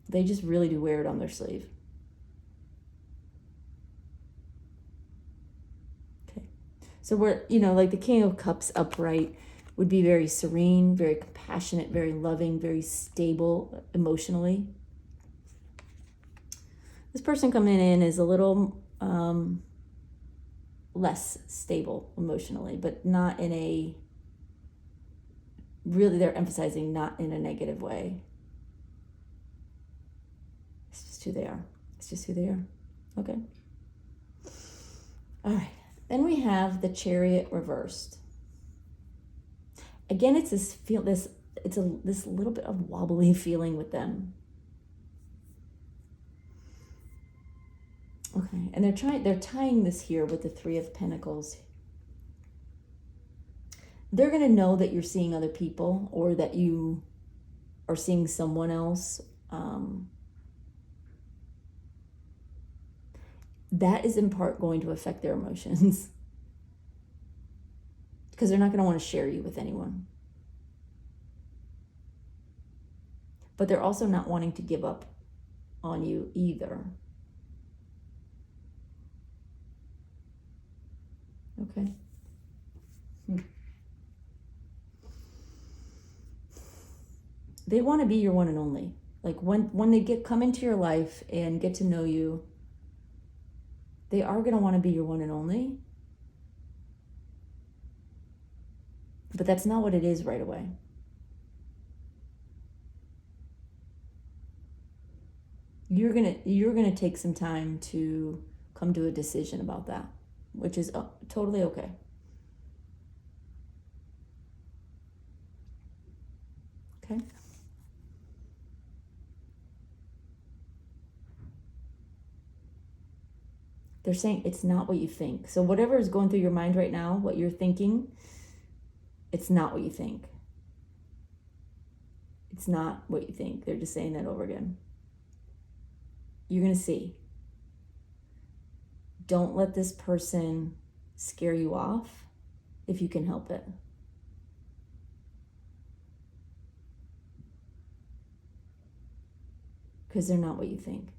They just really do wear it on their sleeve. Okay. So we're, the King of Cups upright would be very serene, very compassionate, very loving, very stable emotionally. This person coming in is a little less stable emotionally, but not in a, really they're emphasizing not in a negative way. It's just who they are. It's just who they are. Okay. All right. Then we have the Chariot reversed. Again, it's this little bit of wobbly feeling with them. Okay, and they're tying this here with the Three of Pentacles. They're going to know that you're seeing other people or that you are seeing someone else that is in part going to affect their emotions because they're not going to want to share you with anyone. But they're also not wanting to give up on you either. Okay. They want to be your one and only. Like when they come into your life and get to know you, they are going to want to be your one and only. But that's not what it is right away. You're gonna take some time to come to a decision about that, which is totally okay. Okay. They're saying it's not what you think. So whatever is going through your mind right now, what you're thinking, it's not what you think. It's not what you think. They're just saying that over again. You're going to see. Don't let this person scare you off if you can help it. Because they're not what you think.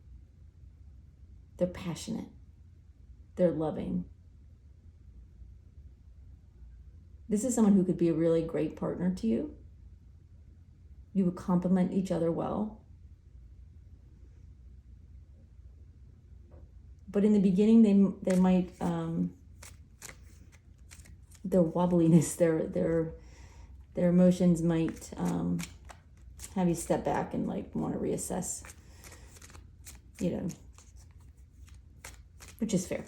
They're passionate. They're loving. This is someone who could be a really great partner to you. You would complement each other well. But in the beginning, they might their wobbliness, their emotions might have you step back and like want to reassess, which is fair.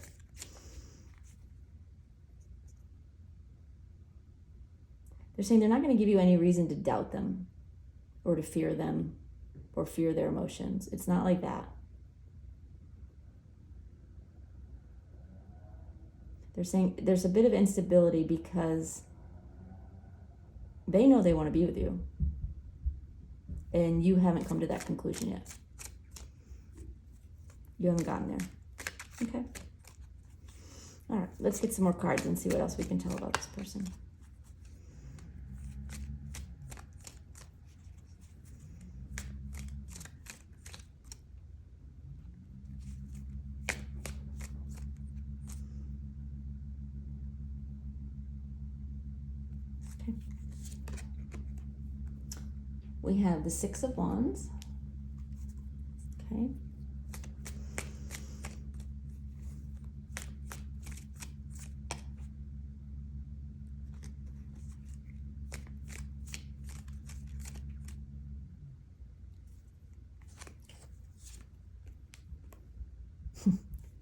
They're saying they're not going to give you any reason to doubt them or to fear them or fear their emotions. It's not like that. They're saying there's a bit of instability because they know they want to be with you. And you haven't come to that conclusion yet. You haven't gotten there. Okay. All right, let's get some more cards and see what else we can tell about this person. We have the Six of Wands. Okay.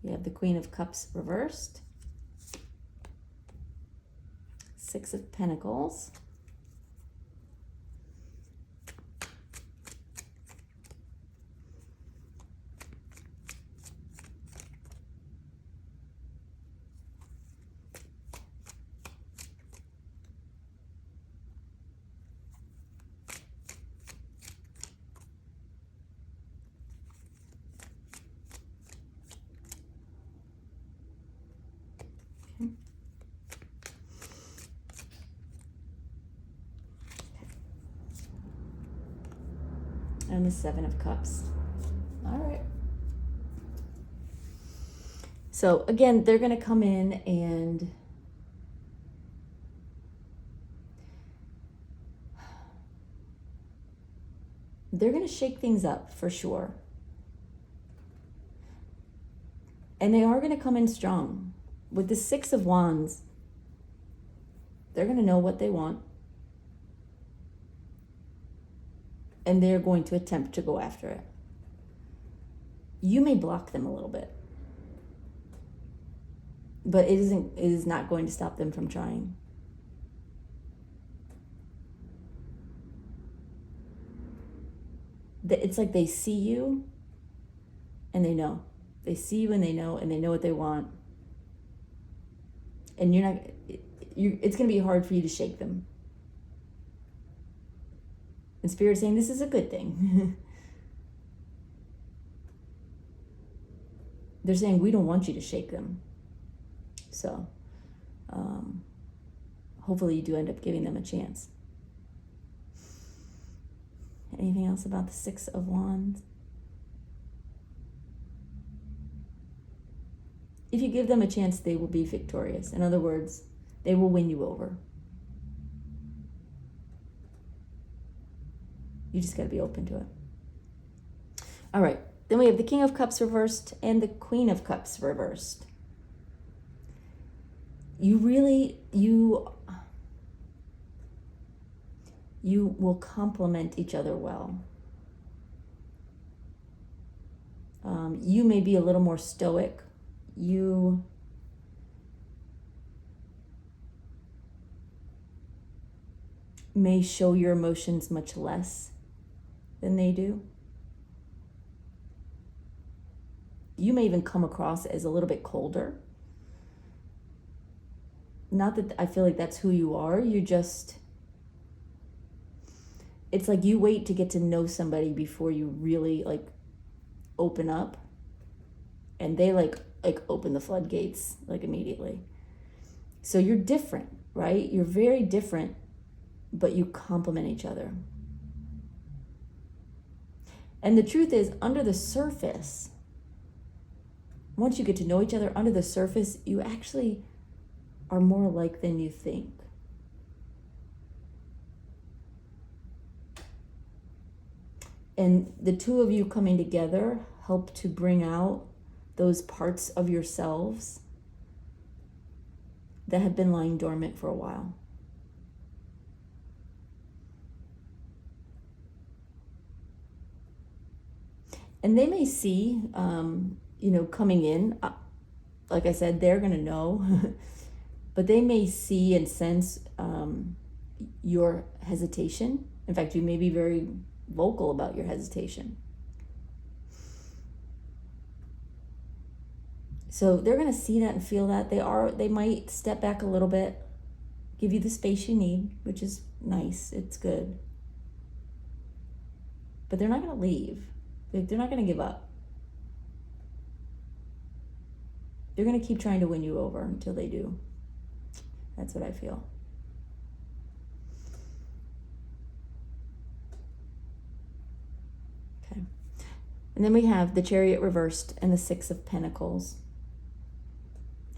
You have the Queen of Cups reversed. Six of Pentacles. And the Seven of Cups. All right. So again, they're going to come in and they're going to shake things up for sure. And they are going to come in strong. With the Six of Wands, they're going to know what they want. And they're going to attempt to go after it. You may block them a little bit. But it is not going to stop them from trying. It's like they see you and they know. They see you and they know what they want. And it's going to be hard for you to shake them. And Spirit's saying this is a good thing. they're saying, we don't want you to shake them. So hopefully you do end up giving them a chance. Anything else about the Six of Wands? If you give them a chance, they will be victorious. In other words, they will win you over. You just got to be open to it. All right. Then we have the King of Cups reversed and the Queen of Cups reversed. You will complement each other well. You may be a little more stoic. You may show your emotions much less than they do. You may even come across as a little bit colder. Not that I feel like that's who you are. It's like you wait to get to know somebody before you really like open up. And they like open the floodgates like immediately. So you're different, right? You're very different, but you complement each other. And the truth is, under the surface, once you get to know each other, under the surface, you actually are more alike than you think. And the two of you coming together help to bring out those parts of yourselves that have been lying dormant for a while. And they may see, coming in, like I said, they're going to know, but they may see and sense your hesitation. In fact, you may be very vocal about your hesitation. So they're going to see that and feel that. They might step back a little bit, give you the space you need, which is nice. It's good. But they're not going to leave. They're not going to give up. They're going to keep trying to win you over until they do. That's what I feel. Okay. And then we have the Chariot reversed and the Six of Pentacles.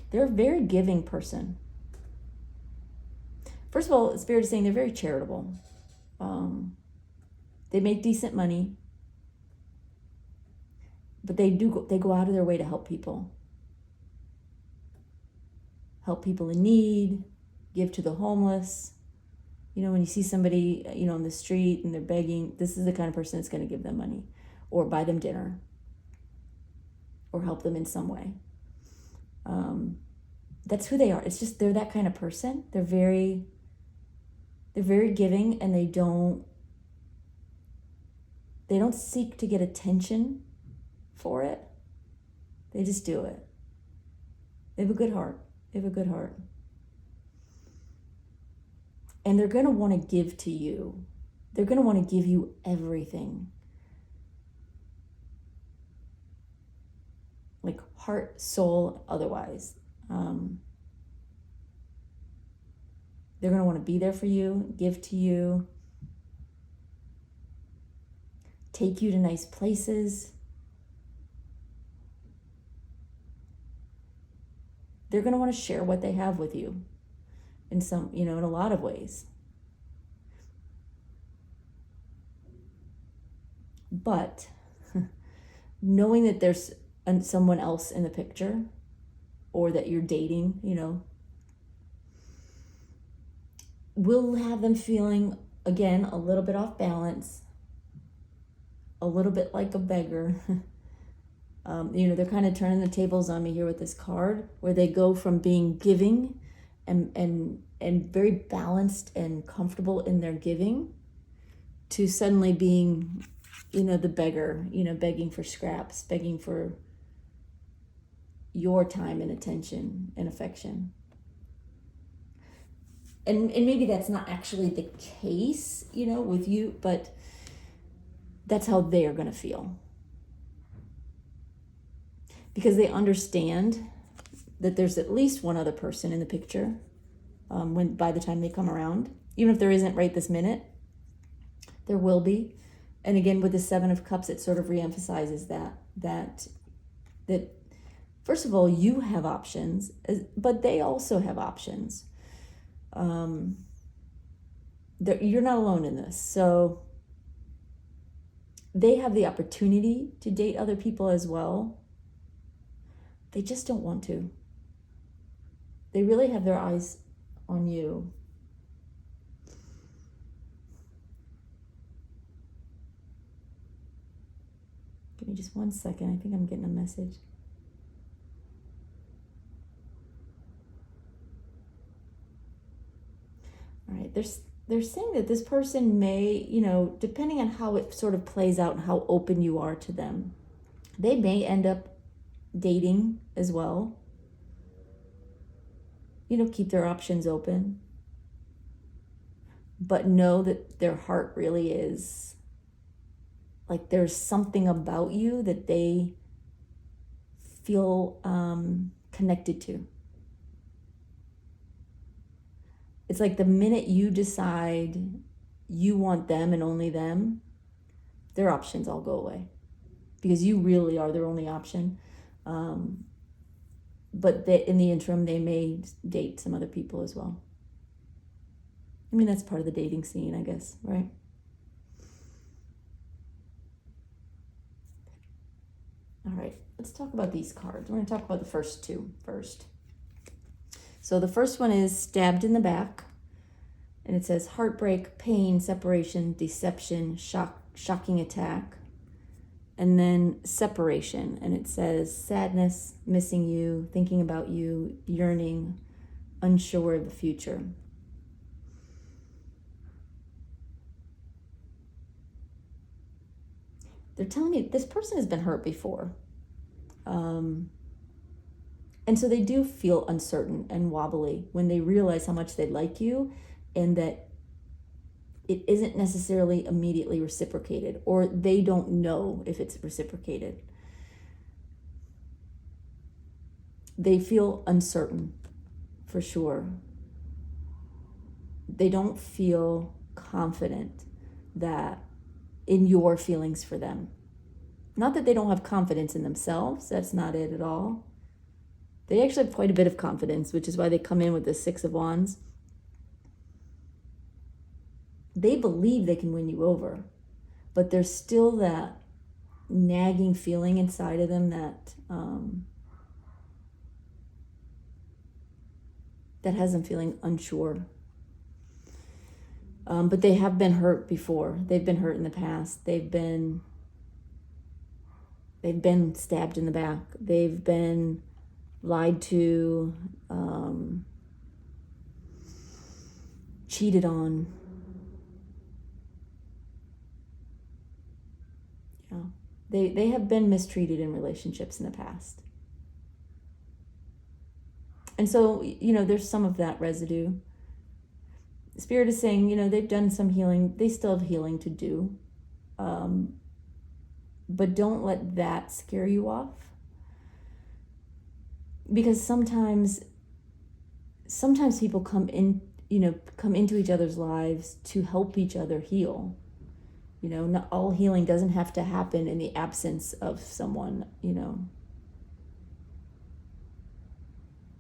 They're a very giving person. First of all, Spirit is saying they're very charitable. They make decent money, but they go out of their way to help people. Help people in need, give to the homeless. When you see somebody, on the street and they're begging, this is the kind of person that's going to give them money or buy them dinner or help them in some way. That's who they are. It's just, they're that kind of person. They're very giving, and they don't seek to get attention for it. They just do it. They have a good heart. And they're going to want to give to you. They're going to want to give you everything. Like heart, soul, otherwise. They're going to want to be there for you, give to you, take you to nice places. They're going to want to share what they have with you in in a lot of ways. But knowing that there's someone else in the picture, or that you're dating, will have them feeling, again, a little bit off balance, a little bit like a beggar. They're kind of turning the tables on me here with this card, where they go from being giving and very balanced and comfortable in their giving to suddenly being, the beggar, begging for scraps, begging for your time and attention and affection. And maybe that's not actually the case, with you, but that's how they are going to feel. because they understand that there's at least one other person in the picture when by the time they come around. Even if there isn't right this minute, there will be. And again, with the Seven of Cups, it sort of reemphasizes that first of all, you have options, but they also have options. You're not alone in this. So they have the opportunity to date other people as well. They just don't want to. They really have their eyes on you. Give me just 1 second. I think I'm getting a message. All right, they're saying that this person may, depending on how it sort of plays out and how open you are to them, they may end up dating as well. Keep their options open. But know that their heart really is, like, there's something about you that they feel connected to. It's like the minute you decide you want them and only them, their options all go away. Because you really are their only option. But in the interim, they may date some other people as well. I mean, that's part of the dating scene, I guess, right? All right, let's talk about these cards. We're going to talk about the first two first. So the first one is stabbed in the back, and it says heartbreak, pain, separation, deception, shocking attack. And then separation, and it says sadness, missing you, thinking about you, yearning, unsure of the future. They're telling me this person has been hurt before. And so they do feel uncertain and wobbly when they realize how much they like you and that it isn't necessarily immediately reciprocated, or they don't know if it's reciprocated. They feel uncertain, for sure. They don't feel confident that in your feelings for them. Not that they don't have confidence in themselves, that's not it at all. They actually have quite a bit of confidence, which is why they come in with the Six of Wands. They believe they can win you over, but there's still that nagging feeling inside of them that has them feeling unsure. But they have been hurt before. They've been hurt in the past. They've been stabbed in the back. They've been lied to, cheated on. They have been mistreated in relationships in the past. And so, there's some of that residue. Spirit is saying, they've done some healing. They still have healing to do. But don't let that scare you off. Because sometimes people come into each other's lives to help each other heal. Not all healing doesn't have to happen in the absence of someone,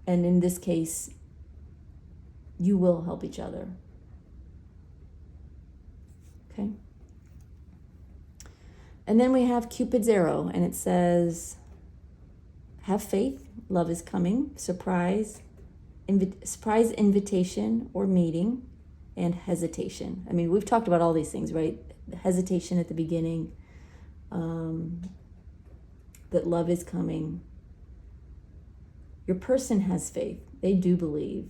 And in this case, you will help each other. Okay? And then we have Cupid's arrow, and it says, have faith, love is coming, surprise invitation or meeting, and hesitation. I mean, we've talked about all these things, right? Hesitation at the beginning, that love is coming. Your person has faith. They do believe.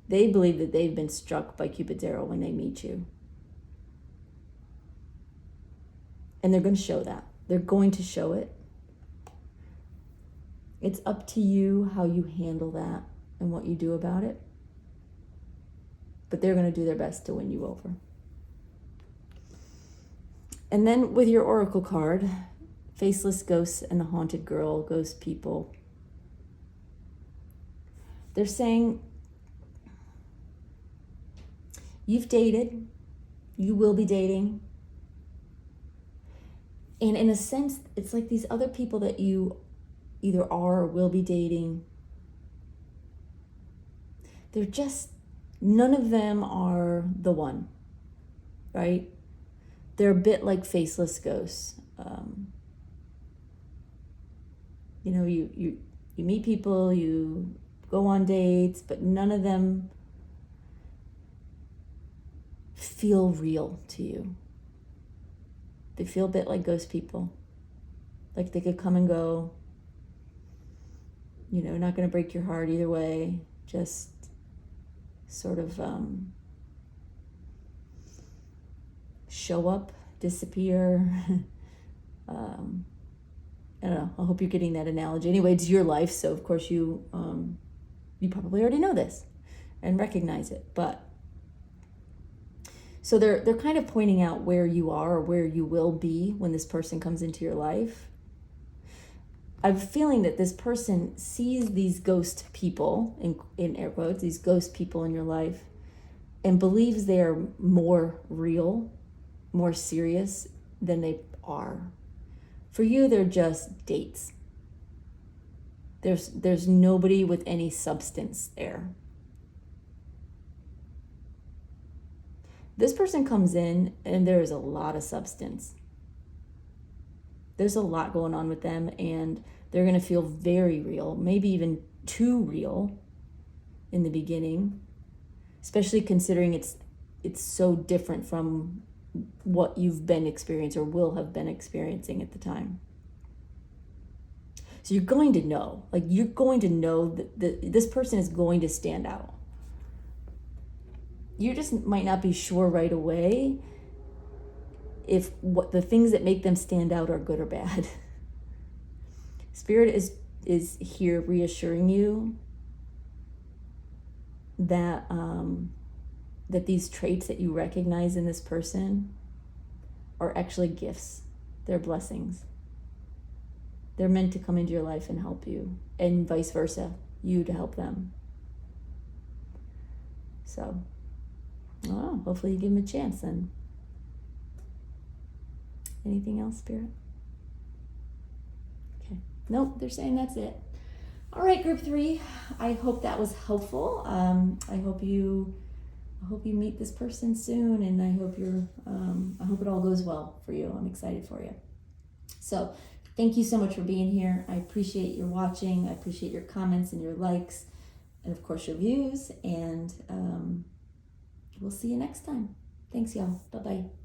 They believe that they've been struck by Cupid's arrow when they meet you. And they're going to show that. They're going to show it. It's up to you how you handle that and what you do about it. But they're going to do their best to win you over. And then with your oracle card, Faceless ghosts and the haunted girl, ghost people. They're saying you've dated, you will be dating. And in a sense, it's like these other people that you either are or will be dating, they're just, none of them are the one, right? They're a bit like faceless ghosts. You meet people, you go on dates, but none of them feel real to you. They feel a bit like ghost people. Like they could come and go. Not going to break your heart either way. Just sort of show up, disappear. I don't know. I hope you're getting that analogy. Anyway, it's your life, so of course you probably already know this and recognize it. But so they're kind of pointing out where you are or where you will be when this person comes into your life. I'm feeling that this person sees these ghost people, in air quotes, these ghost people in your life, and believes they are more real, more serious than they are. For you, they're just dates. There's nobody with any substance there. This person comes in and there is a lot of substance. There's a lot going on with them, and they're going to feel very real, maybe even too real in the beginning, especially considering it's so different from what you've been experiencing or will have been experiencing at the time. So you're going to know that this person is going to stand out. You just might not be sure right away if what the things that make them stand out are good or bad. Spirit is here reassuring you that that these traits that you recognize in this person are actually gifts. They're blessings. They're meant to come into your life and help you, and vice versa, you to help them. So, hopefully you give them a chance then. Anything else, Spirit? Okay. Nope, they're saying that's it. All right, group 3. I hope that was helpful. I hope you meet this person soon, and I hope it all goes well for you. I'm excited for you. So, thank you so much for being here. I appreciate your watching. I appreciate your comments and your likes, and of course your views. And we'll see you next time. Thanks, y'all. Bye-bye.